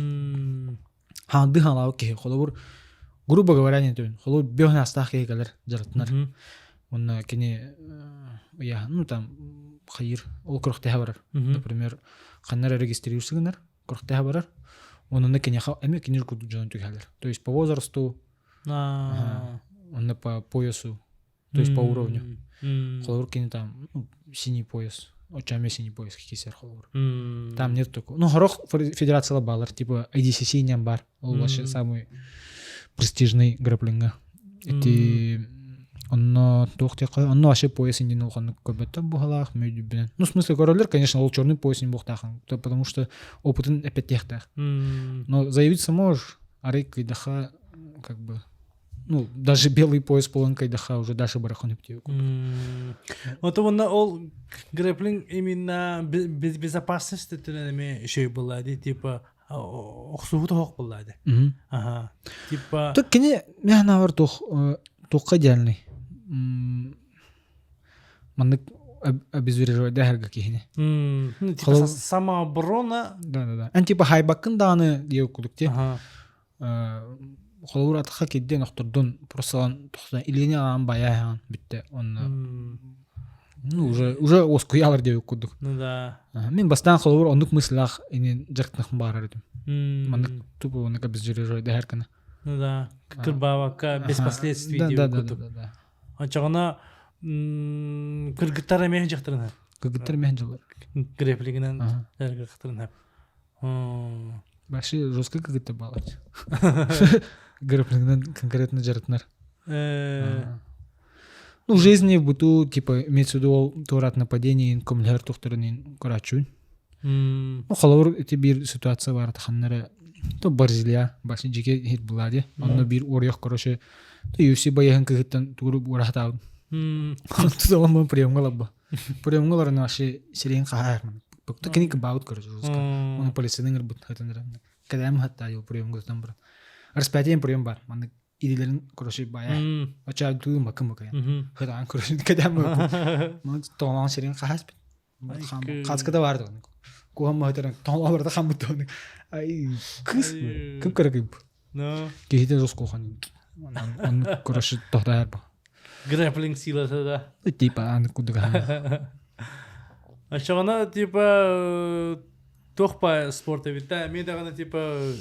ханды халау ки холор грубо говоря не то. Холор бёгна астахи галер жартнар. Он кени я ну там хайыр ол крохтега барар. Например, ханнар регистрируйсыңар, крохтега барар. Онны кени эме кени куду жон түгәлер. То есть по возрасту, онны по поясу, то есть по уровню. Холор кени там синий пояс, очами синий пояс кисер холор. Там нет такого. Ну хорох федерация балар, типа IDCC ням бар. Ол вообще самый престижный граплинга. Эти онно вообще пояс индин олган көбөттө бухалах мөйдүбен. Ну в смысле королер, конечно, ол черный пояс не бухтахан, потому что опытын эпеттехтах. Но заявиться можешь, а рейк кайдаха как бы ну даже белый пояс полон кайдаха уже дальше барахон эптеу. Вот онна ол грэплинг именно безопасность тенеме шей булады типа оксугу тох булады. Ага. Типа Так кене мехнавар тох идеальный. Мандык обезвреживать дагерга кихине. Ну типа самооборона. Да. Антипа хайбакын даны дию кудукте. Холур атха кидден охтордун просто тохта илине ан баяган битте. Он ну уже оскуялар дию кудук. Ну да. Мен бастан холур ондук мыслах ини жактнах барар идим. Мандык тупо он обезвреживать дагеркана. Ну да. Кырбавака без последствий дию кудук. Да. Ачагана кыргыттар эме жактырына. Кыгыттар мен жылар. Греплигинен жарга кытырын хап. Баши жестко кыгытта балат. Грэплингден конкретно жарытнар. Ну, в жизни буту, типа, имеется в виду турат нападение, комлер тухтырын корачун. Ну, халавр эти бир ситуация бар таханнары. То Бразилия, баши жеке хит булади. Онно бир орьох короче. То UFC баягын кыгыттан туруп урахтау. Тузалама приемга лабба. Приемгалар наши сирен кахар. Букта кини кабаут короче. Он полицейный рбут хатандар. Кадам хатта ел приемга тамбар. Распятием прием бар. Маны идилерин короче бая. Ача ту макам кая. Хадан короче кадам. Маны тонан сирен кахас. Каскада барды. Куам хатаран тонан барды хамбутон. Ай кыс. Ким карагып. No. Кихитен жоско хан. Он короче тохтар ба. Грэплинг силасы да. Типа аны кудага. Ачагана типа тохпа спорта вита, ми дагана типа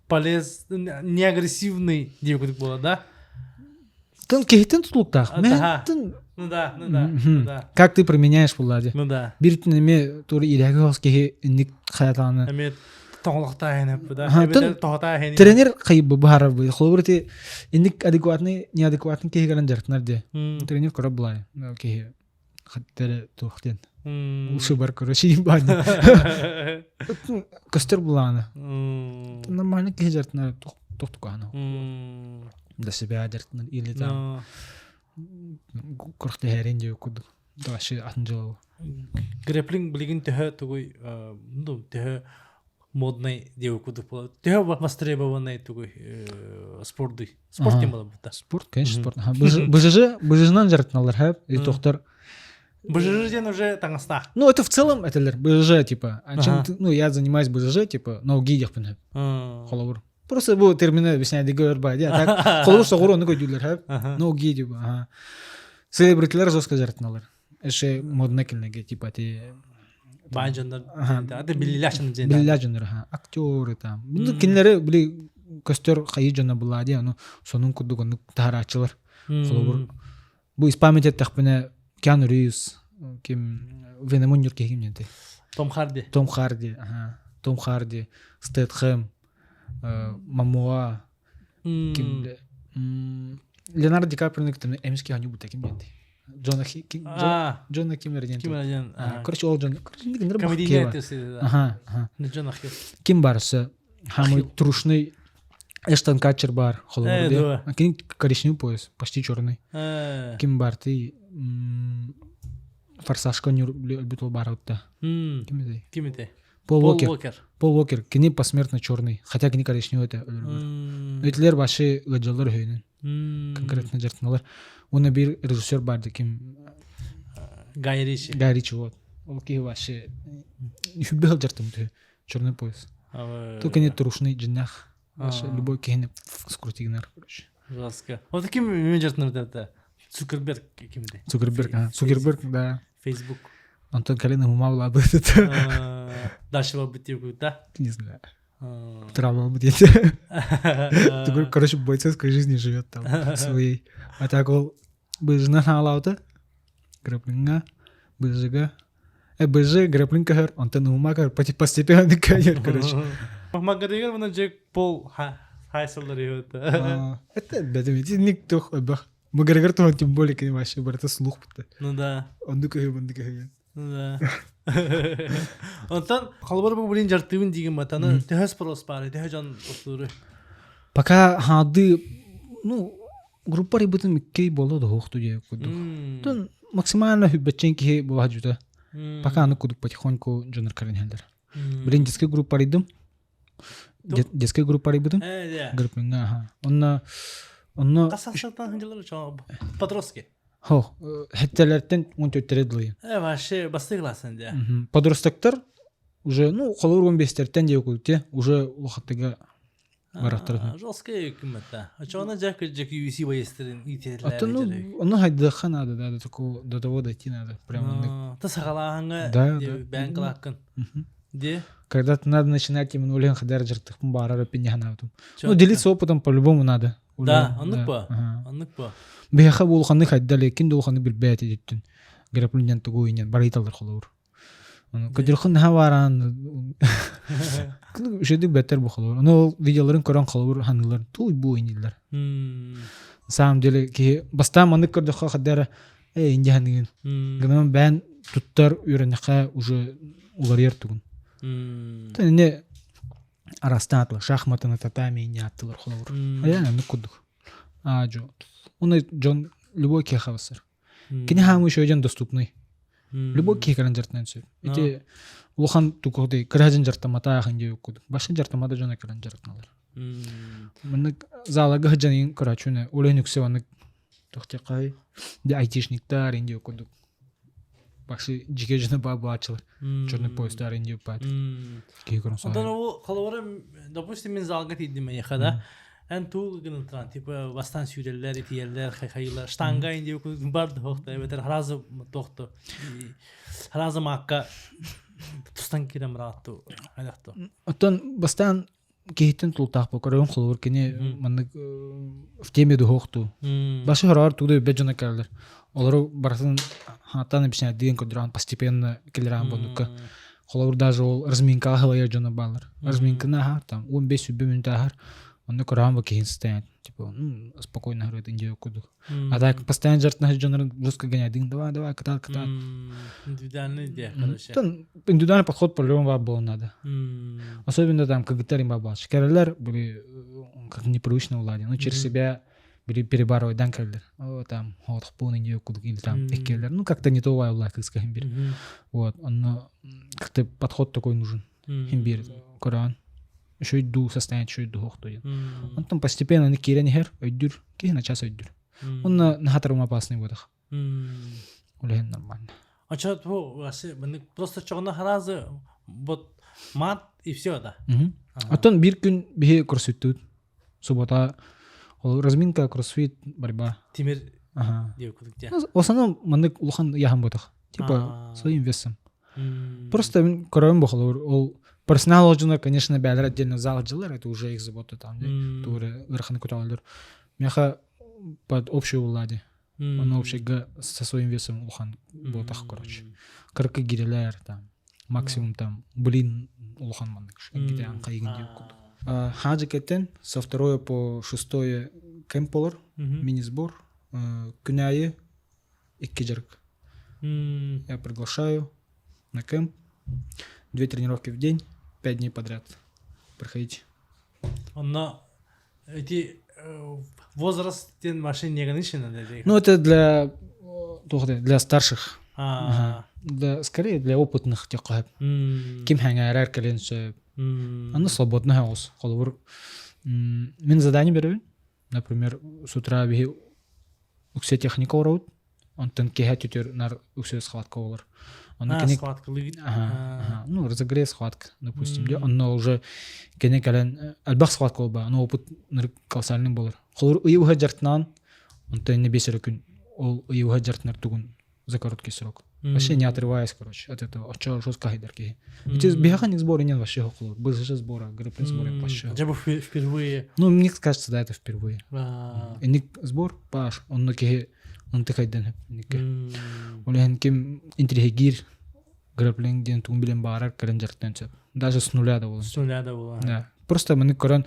полез не агрессивный девушка была, да? Тын кихитен тутлуктах. Ну да. Как ты применяешь Влади? Ну да. Биртинеме тур илягос кихи ник хаятаны. Ами тоңлыкта хенеп да. Тохта хенеп. Тренер кайб бахар бу. Хлобрти ник адекватный, неадекватный кихи галан жартнар де. Тренер кораб булай. Кихи хаттер тохтен. Уши бар короче бани. Костер буланы. Нормально кихи жартнар тохтукана. Да себя жартнар или там. Корхте херен же куд. Даши атынжал. Грэплинг билигин төхө тугуй, ну төхө модный девушка была. Төхө востребованный тугуй спорт тем было бута. Спорт, конечно, спорт. БЖЖнан жартналар хап, и тохтар. БЖЖден уже таңыста. Ну, это в целом, это БЖЖ, типа. Ну, я занимаюсь БЖЖ, типа, но гидях пен хап. Холовур. Просто был термины объяснять, говорю, бадя. Так, холовур шагуру, ну, гидюлер хап. Ну, гидю, ага. Селебритилер жестко жартналар. Эше модный кинеге, типа, те... Банжандар, это билляшын жен. Билляшындар, актеры там. Ну, кинелері, били, костер хайыжана была, де, ну, сонун кудуганы тахарачылар. Холовур. Бу испамять тахпене Киану Ривз, ким Венемон юрке кимненте. Том Харди, Стэтхэм, Мамоа, ким Леонардо Ди Каприо никто эмски ханю бута кимненте. Джона Киммерден. Короче, ол Джон. Комедийный артист. Ага. Джона Хилл. Ким барсы? Хамы трушный Эштон Катчер бар. Холовурде. Кин коричневый пояс, почти черный. Ким бар ты? Форсажка не любил бар утта. Ким это? Пол Уокер. Кини посмертно черный. Хотя кини коричневый это. Этлер ваши гаджалар хейнен. Конкретно жартналар. Он бир режиссер барды ким Гай Ричи вот. Он ки ваши любил жартым ты черный пояс. Только не трушный джинах. Ваши любой кихне скрутигнар, короче. Жестко. Вот таким менеджерным это Цукерберг кимде. Цукерберг, да. Facebook. Антон Калина умавла бы это. Дальше быть его, да? Не знаю. Травма будет. Короче, бойцовской жизни живет там своей. А так ол быжна халаута. Грэплинга, быжга. БЖ грэплинг хэр, Антон умакар постепенно кайер, короче. Магадигер вона Джек Пол хайсалдар его. Это бедами, никто бах. Магадигер то тем более, конечно, вообще брата слух пта. Ну да. Он дукая. Ну да. Антон халбар бу билин жартыбын деген матаны тэхэс прос бары, тэхэ жан остуру. Пока хады, ну, группа ребятам кей боло да хохту же куду. То максимально баченки была жута. Пока она куду потихоньку джонер карен хелдер. Блин, детская группа ребятам. Детская группа ребятам. Группа, ага. Он Касасатан ханжалар чоп. Подростки. Хо, хеттелерден 14 лый. Вообще бастыгласын да. Подростактар уже, ну, холор 15-тен де куте, уже уақыттыга бараттырды. Жестко киммета. А чона жак UFC боестерин итерлер. А то ну, он хайдаха надо, да, до того дойти надо. Прямо. Та сахаланга бэнклаккан. Де? Когда-то надо начинать именно улен хадар жертых барара пиньяна. Ну, делиться опытом по-любому надо. Да, аннык па. Бияха булханы хайдали, кин дулханы билбәт иттен. граплинден тугуйнен бариталдар холор. Көдөрхөн хаваран жеди бетер бу холор. Аны видеоларын көрөн холор ханылар туй бу инилер. На самом деле ки баста мандык көрдө хадара инде ханын. Гынан бен туттар үйрөнөкө уже улар ертүгүн. Тане арастатлы шахматны татами не аттылар холор. Аяна нукудук. Жо. Уны жон любой кехавсыр. Кини хамы еще один доступный. Любой кехаран жартан сөп. Эти улхан тукуды кыражын жартамата ханге укуду. Башын жартамада жона кыран жартаналар. Мына залага хыжанын кырачуна уленүксеваны тохтекай. Де айтишниктар инде укуду. Баши жиге жона баба ачылар. Черный поездар инде упат. Кехаран сар. Ондан ол калавара, допустим, мен залга тидим яхада. En tool gönül tran tipa vastan sürerler, etiyerler, hayırlar, штанга инде барды хохта, бетер харазы тохто. Харазы макка тустан кирем ратту, айдакто. Оттон бастан кейтен тултак покорон холор кене маны в теме до хохту. Башы харар тугда беджона калдыр. Олар барсын хатан бишне деген көдран постепенно келеран бонука. Холор даже ол разминка халая жона балар. Разминка на хар там 15 минут хар. Он корам кейн стоит, типа, спокойно говорит, индию куду. А так постоянно жертв на жанр жестко гоняет, давай, катал. Индивидуальная идея, короче. Индивидуальный подход по-любому было надо. Особенно там, как гитари бабач. Керлер были как непривычно уладены. Ну, через себя были перебарывать дан керлер. Там, вот, полный индию куду, или там, керлер. Ну, как-то не то уладены, как скажем, бир. Вот, он как-то подход такой нужен. Химбир, Коран. Еще иду состояние, еще иду хохтует. Он там постепенно не киренихер, ойдюр, кихна час ойдюр. Он на хатарум опасный водах. Улеген нормально. А что просто чогна харазы, вот мат и все, да? А то бир күн бихе кроссфит суббота, разминка, кроссфит, борьба. Тимир девку где? В основном мандык улхан яхам водах, типа своим весом. Просто кроем бухалур, ол персонал отжина, конечно, бәлер отдельно зал отжилар, это уже их забота там, туры верханы куталдыр. Мяха под общую влади. Он вообще со своим весом улхан был так, короче. Карка гирелер там, максимум там, улхан мандык. Где анкайгин девку. Хаджи кеттен со 2 по 6 кемполар, мини-сбор, куняи и киджерк. Я приглашаю на кемп. 2 тренировки в день, 5 дней подряд. Проходите. Но эти возраст машин не ограничен? Ну, это для старших. Скорее для опытных. Ким хангайрар каленше. Оно свободно хаос. Мен задание беру. Например, с утра беги уксе техника урод. Он тенкеха тютер нар уксе схватка олар. Схватка лывит. Ну, разогрев схватка, допустим. Он уже кене кален албах схватка олба. Он опыт колоссальный болар. Холор уйуха жартнан, он то не бесер күн. Ол уйуха жартнар тугун за короткий срок. Вообще не отрываясь, короче, от этого. Очень жестко хайдарки. Ведь бихаха сбора нет вообще холор. Был же сбора, гриппин сбора пошел. Джабу впервые. Ну, мне кажется, да, это впервые. И ник сбор паш, он на кеге он тихайден. Олehen кем интригир граплинг ден тумбилен барар карен жартен чап. Даже с нуля было. С нуля было. Да. Просто мы корон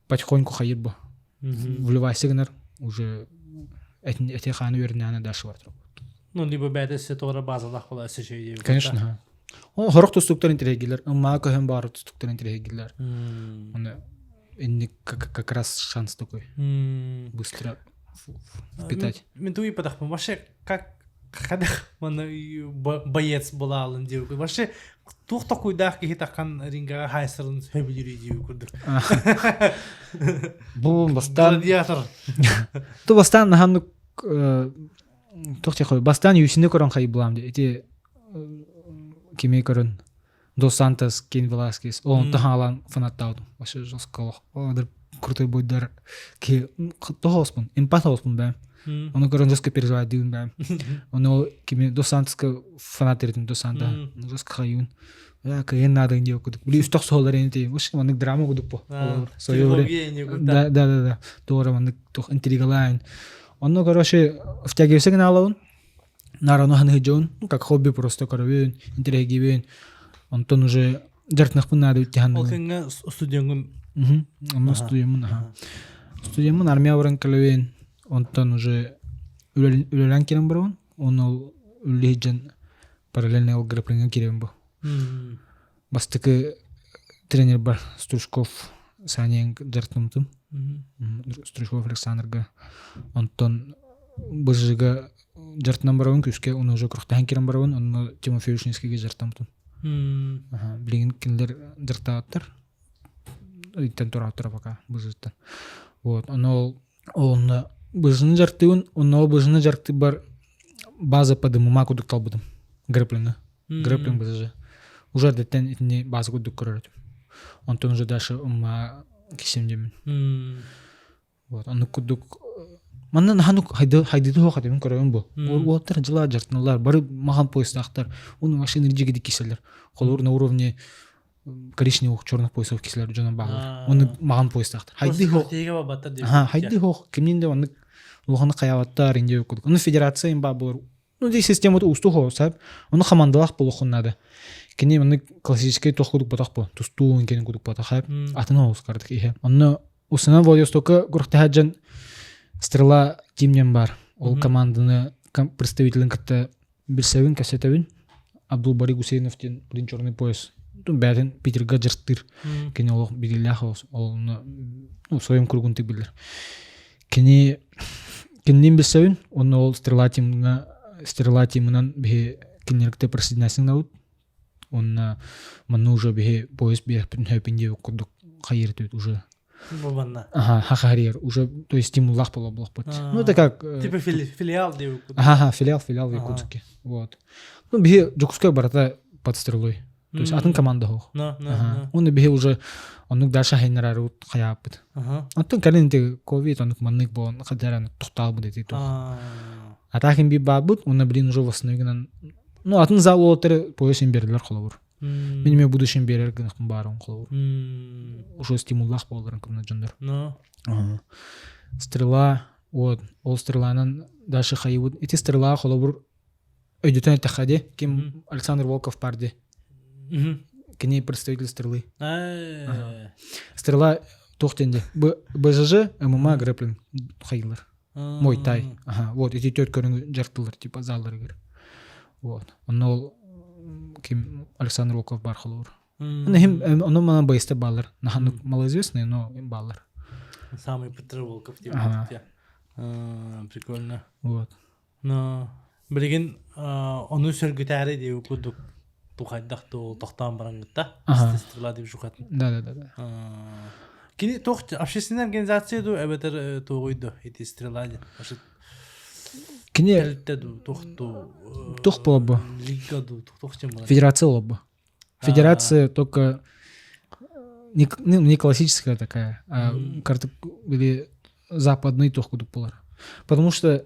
потихоньку хайырба. Вливай сигнал уже эти ханы верняны дальше ватру. Ну, либо бәді сетора базалақ бола сөшейді. Конечно. О, хорох тустуктар интригилер. Мака хем бар тустуктар интригилер. Как раз шанс такой. Быстро впитать. Мен туи падахпын. Вообще, как хадах боец бола алын деу. Вообще, тух такой дах ки хитақан рингага хайсырын сөйбілері деу көрдік. Бұл бастан... Гладиатор. Ту бастан нахамны... Тоқча қой. Бастан юсіне көрін қай бұламды. Эти кеме көрін. Дос Сантос, Кейн Веласкес. Он тахалан фанаттауды. Вообще жесткалық. Олар крутой бойдар. Тоға оспын. Эмпат оспын бәм. Оны көрін жестко переживать дейін бәм. Оны кеме Дос Сантосқа фанат еретін Дос Санта. Жестко қайын. Кайын надың деу күдік. Білі үстіқ соғылар ені дейін. Вообще маңдық драма күдік по. Трилогия не күдік. Да. Тоғыра маңдық интригалайын. Оны, короче, втягивайся на алауын. Нарано ханхиджон, как хобби просто коровен, интерегивен. Онтон уже жартнахпын надо үтте Ол ханны. кенге студияңын. Ама студиямын армия баран калевен. Онтон уже үлелен керен баран. Он ол үллейджен параллельно ол грэплинген керен бу. Бастыкы тренер бар Стручков Саняң жартнымтым. Стручков Александрга. Онтон быжыга жартынан баран күске, он уже куртахан керен баран, он Тимофей Вишневскийге жартнымтым. Билген киндер жартааттар. Иттен тура пока быжыттан. Вот, он быжыны жартыын, он быжыны жарты бар база подымыма кудук талбыдым. Грэплинга. Грэплинг быжы. Уже деттен итіне база кудук көрөрөтім. Онтон уже дальше ума кисемдемін. Вот, аны кудук маннан ханук хайдыды хоқатымын көрөйін бұл. Олаттар жыла жартыналар, бары маған поездақтар, оны машины жегеді киселер. Қолыр на уровне коричневых черных поясов киселер жана бағылар. Оны маған поездақтар. Хайды хоқ, кемнен де оны улғаны қаяваттар, инде өкілдік. Оны федерация им ба болар. Ну, здесь систематы усту хоқ, сәп. Оны қамандалақ бұл оқынады. Кене оны классический тоқ күдік батақ бұл. Тустуын кені күдік батақ, атына оғыз қардық ihe. Оны усына Владивостока күріқтіхаджан Стрела Тимнен бар. Ол команданы представителін кітті Берсевин, Кассетовин, Абдулбари Гусейновтен один черный пояс. Бәтін Питерга жырттыр. Кене олық білілях олыны в своем кругын тік білдір. Кенен Берсевин, оны ол Стрела Тимнен бе кенерікті присоединясың науд. Оны мұны уже бе пояс бе хөпінде күрдік қайырды уже. Хахарьер, уже, то есть стимулах было быть. Ну, это как... Типа филиал в Якутске. Филиал в Якутске. Вот. Ну, беги Джокуская барата под Стрелой. То есть атын команда хох. Он беги уже, он дальше хайнарарут хаяпыт. Антон калинте ковид, он маннык был, хадяран тухтал будет и тух. А так им би бабут, он блин уже восстановлен. Ну, атын зал олотер пояс им бердилер холовур. Меніме будущем берер гынықпын барын қолауыр. Уже стимуллах болдырын күмна жондар. Стрела, ол стреланын дальше хайыбыд. Эти стрела қолауыр өйдетен әттіқаде, кем Александр Волков барды. Кене представитель стрелы. Стрела тоқтенде. БЖЖ, ММА, грэплинг хайылар. Мой тай. Вот, эти тет көрінгі жартылар, типа залдар көр. Вот. Он кем Александр Волков бар холор. Он мана байсты баллар. Наханук малоизвестный, но им баллар. Самый Петр Волков типа. Прикольно. Вот. Но билген оны сөргүтәре деп күдүк тухайдак тоқтан бараңгытта. Стрела деп жукатын. Да. Кини тохт общественная организация ду эбетер тогойду эти стрела деп. Кене тух было бы. Федерация было бы. Федерация только не классическая такая, а карта были западный тух куду полар. Потому что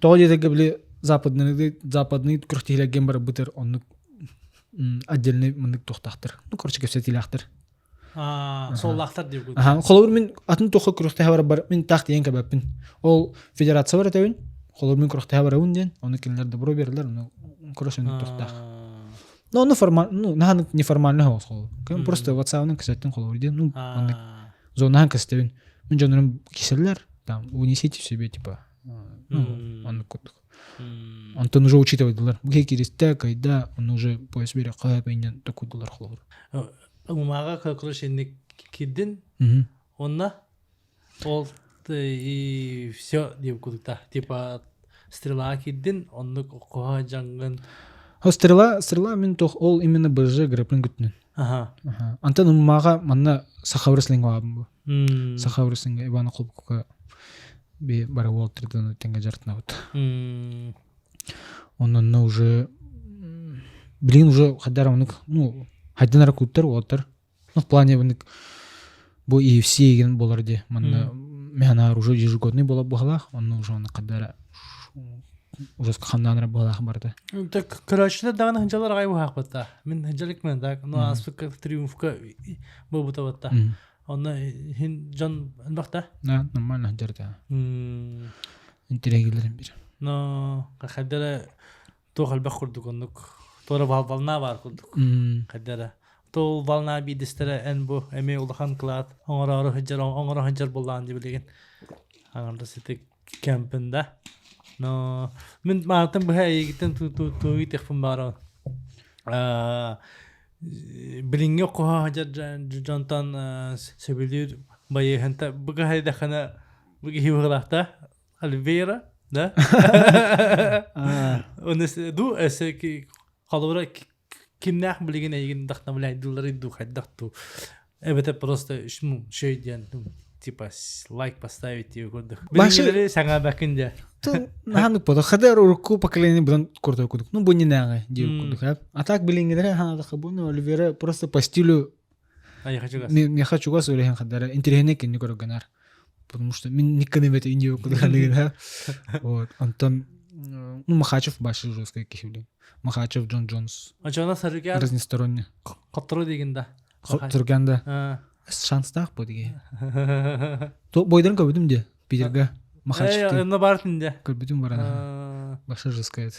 то где были западный крутили гембер бутер он отдельный мындык тухтахтыр. Ну короче все тилахтыр. Соллахтар деп куду. Холор мен атын тухы крутахтыр бар. Мен тахт ен кабаппин. Ол федерация бар этебин. Холор мен крутахтыр бар унден. Оны кинлер добро бердилер, но короче не тухтах. Но он формально, нахан неформальный голос холор. Просто WhatsApp-ның кисеттен холор иден. Ну, зонахан кистебин. Мен жанрым кисерлер, там унесите в себе типа. Он кутук. Антон уже учитывайдылар. Бүге кересте кайда, он уже пояс бере кайпайнен такудылар холор. Умага калкулашенник киддин. Онна ол и все деп кудукта. Типа стрела киддин, онны коха жангын. Стрела мен тох ол именно БЖ грэплинг күтнен. Антон умага манна сахаврслинг абым. Сахаврслинг Ивана Клубка бе бара Уолтерден тенге жартна вот. Он уже блин уже хадарамнык, ну, хайданара куттер Уолтер. Ну, в плане вынык бу и все еген боларди. Манна механа уже ежегодный была бухалах, он уже он кадара уже скаханнанра бухалах барды. Так, короче, давно ханжалар гайбу хакбата. Мен ханжалик мен так, ну аспекка триумфка бобута бата. Он хин жан бахта? Да, нормально ханжарда. Интерегилерин бир. Но хадара то халбах курдук оннук тора волна бар курдук кадара то волна бидистере эн бу эме улахан клад оңора ханжар боллан деп билеген аңарда сетек кемпинда но мен мартын бу хайгитен ту итехфин бара билинге ко жантан себилир бае ханта буга хайда хана буги хивгалахта Альвера, да? Онес ду эсеки қалуыра кимнах билеген еген дақтамылайдылары ду хайдақту. Это просто шейден типа лайк поставить и көрдік. Билгелері саңа бәкінде. Нахандық бода хадар урку поколение бұдан көрді көрдік. Ну бұны нәңі деп көрдік. А так билгелері ханадақы бұны Альвера просто по стилю Мехачугас өлеген хадары интерхене кенне көргенар. Потому что мен никогда в этой Индии куда ходил, вот. Антон, ну Махачев баши жесткий кихили, Махачев, Джон Джонс. А что у нас Сарукян? Разносторонне. Который дегенда. Сарукянда. Шанс так подиги. То бойдан кабидим де, Питерга. Махачев. На бартинде. Кабидим барана. Баши жесткий.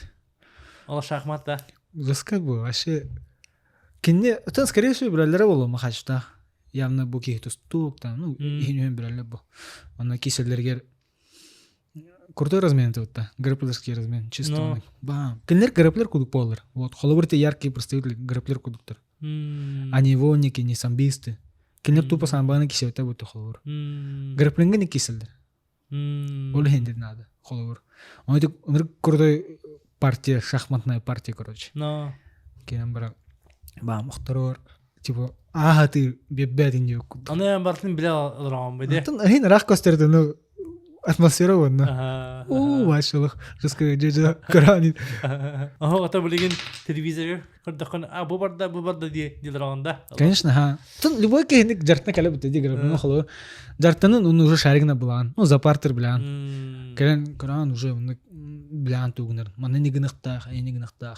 Ола шахмат да. Жесткий был, вообще. Кине, это скорее всего брали было Махачевта. Явно bu kihtus тук там, ну, ихнюхен брали бу. Она киселдерге крутой размен тут-то, грэплерский размен, чисто. Бам. Кенлер грэплер кудук полар. Вот, холовырты яркие представители грэплер кудуктар. А не вонники, не самбисты. Кенлер тупо самбаны киселта будто холовыр. Грэплинга не киселдер. Оле хендер надо, холовыр. Он это крутой партия, шахматная партия, короче. Кенлер брал. Бам, второй, типа, ага, ты бебедин yok. Ana yan bartın bile alırım bedi. Hin rak gösterdi no atmosfera var no. Oo maşallah. Rıskı cece karani. Aha ata bilgin televizör kırdıkın bu barda diye dilrağında. Конечно, ha. Тон любой кеник жартна келе битди грабны хало. Жартанын он уже шаригна булан. Ну за партер билан. Келен кран уже билан тугнер. Маны нигнахта, нигнахта.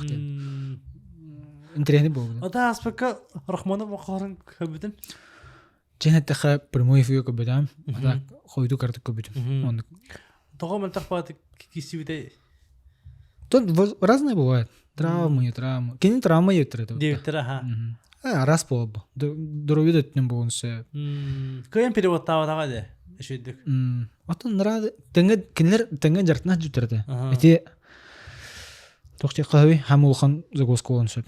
Интернет болды. Ата аспекка Рахманов вақарын көбітін? Жена тақа прямой эфир көбітім. Ата қойду картық көбітім. Тоға мен тақпаты кесібіде? Тут разные бывает. Травмы, не травмы. Кені травма еттір это. Деветтір, аха. Раз болды. Дұру өтінен болын сөй. Көйен переводтава таға де? Үшедік. Ата нұрады. Тәңген жартына жүтірді. Әте тоқчай қағави хам олған загоз қолын сөй.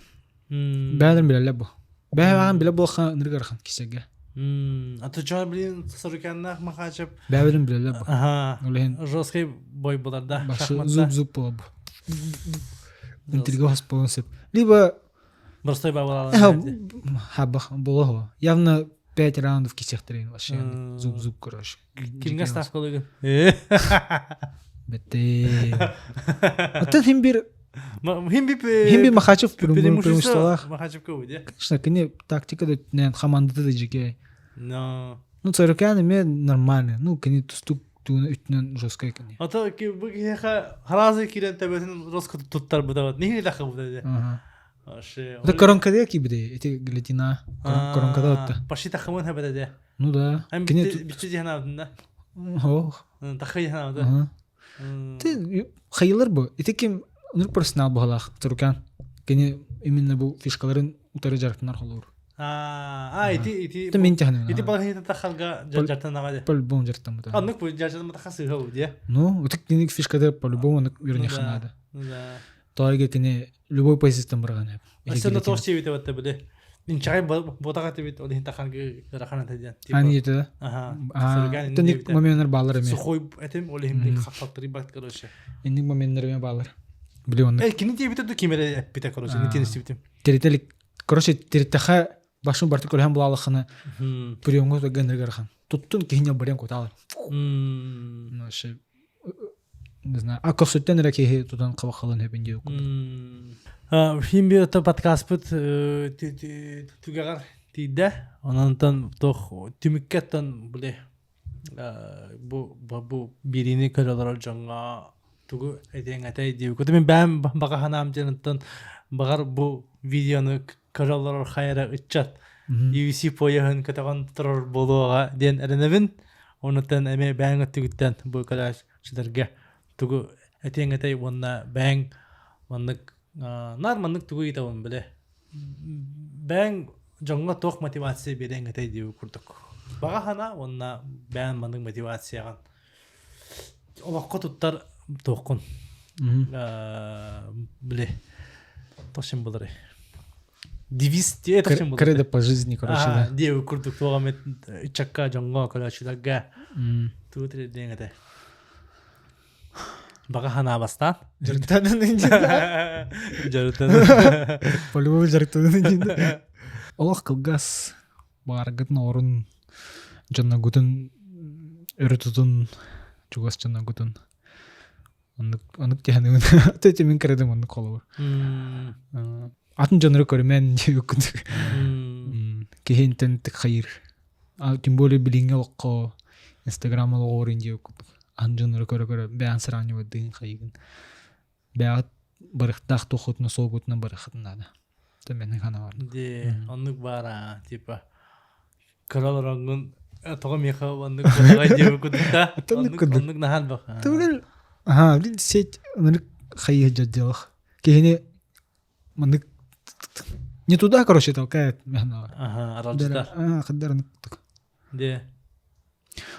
Бәдір біләлі бұл. Бәдір біләлі болған нұрғарған кесеге. Аты жауар білейін Сарукяннақ Махачев. Бәдір біләлі бұл. Аха. Жосқай бой бұларда. Башы зуб-зуб бұл бұл. Интрига хас болын сөп. Либо... Бұрстой ба бұлалар. Хабақ болы ғо. Явно 5 раундов кесектірейін вообще. Зуб-зуб көрөш. Кімге ставка олығын? Бәттей. Оттан хем бір... Химби Махачев преимущество. Махачев көуді. Конечно, кіне тактикада нен командада да жеке. Ну, Сарукян еме нормально. Ну, кіне тұстук туына үтінен жосқа кіне. Ата бұл кеха харазы керен тәбәтін росқы тұттар бұда бат. Нехіне тақы бұда де? Это коронкада ки биде? Эти глядина коронкада отта. Паши тақымын хәбәді де? Ну да. Бітті дегені абдында? Ох. Тақы дегені абды? Ты хайылар бұ. Эти кем Унур профессионал бұғалақ, Сарукян. Кені именно бұл фишкаларын ұтары жарықтынар қолуыр. Ити мен тәхінен. Ити балғын тақалға жарықтын аға де? По-любому жарықтан бұда. Анық бұл жарықтан бұда қасы ғау де? Ну, ұтық кенек фишкада по-любому анық үйріне қанады. Тоғайға кені любой позициятан бұрған әп. Сен да тоғыз чебеті бәтті бұды? Мен чағай ботаға тәбет олығын тақанғы рақана тәден. Ани еті да? Тәндік моменттер балар әме. Сухой әтем олығын қақпақтыры бәкті қарошы. Ендік моменттер әме балар. Блин, кини тебе тут кимере эпита короче, не тянешь тебе. Терителик, короче, теритаха башун бартикулхан булалахана. Приемго то генергархан. Туттун кихня барем котал. Ну ше не знаю. А косуттен раки тутан кавахалан хебинде ку. Химби это подкаст пут тугагар тиде. Онантан тох тимиккеттан буле. Бу бирини каралар жаңга тугу эден атай дип көтө мен бәм багаханам жаныттан багар бу видеоны каралар хайра ичат UFC пояхан катаган турар болуга ден эренебин онутан эме бәң өттүгүттен бу калаш чыдырга тугу эден атай вонна бәң вонны нар маннык тугу итабын биле. Бәң жоңга тох мотивация берен гытай дип курдук. Бага хана онна бәң маннык мотивацияган. Олакка туттар тохкун. Биле. Тошин булары. Девиз те тошин булары. Кредо по жизни, короче, да. Дип курдук тогамет чакка жоңга колачулага. Тутре денгете. Бага хана бастан. Жыртанын инде. Жарытан. По-любому жыртанын инде. Олох кылгас баргытын орун жана гутун өрөтүтүн чугас жана гутун. Анык тянын. Атете мен кредем аны колу. Атын жанры көрмен үкүндүк. Кехентен тик хайыр. Тем более билинге окко Инстаграм алгорин же үкүндүк. Ан жанры көрө бән сравнивать дыйын хайгын. Бәят барыктак тохотуна солгутуна барыктын ада. Темен хана бар. Де, аннык бара, типа крал рангын тога меха аннык бага деп үкүндүк. Аннык нахал бака. Түгел. Блин, сеть аннык хайы жаддылык. Кехине маннык не туда, короче, толкает мехна. Аралжыдар. Каддар аннык. Де.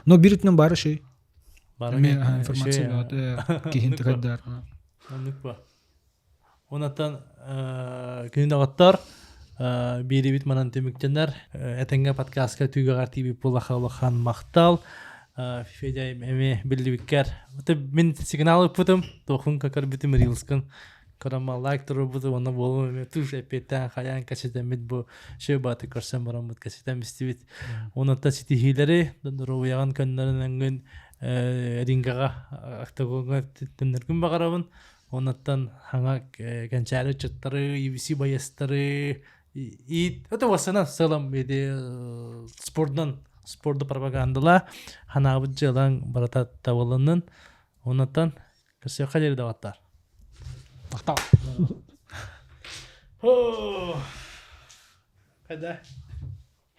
Но биритнен бары шей. Бары информация да, кехин каддар. Аннык ба. Онаттан күнүн агаттар бирибит манан темиктенер этенге подкастка түйгөгар тиби булахалахан мактал федя эме билдибиккер вот мен сигналы путум тохун какар битим рилскан карама лайк туру буту она болу эме туш эпетен хаян качета мит бу шебаты көрсөм барамыт качета мистибит онатта ситихилери дору яган көннөрүнөн рингага актагонга тендеркүн багарабын. Онаттан хаңа генчары чыттары, ивиси баястары, это васана салам беде спорда пропагандала ханабыт жылан барата тавылынын. Онаттан кесе калер даваттар. Мактал. Кайда?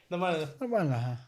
Нормально. Нормально.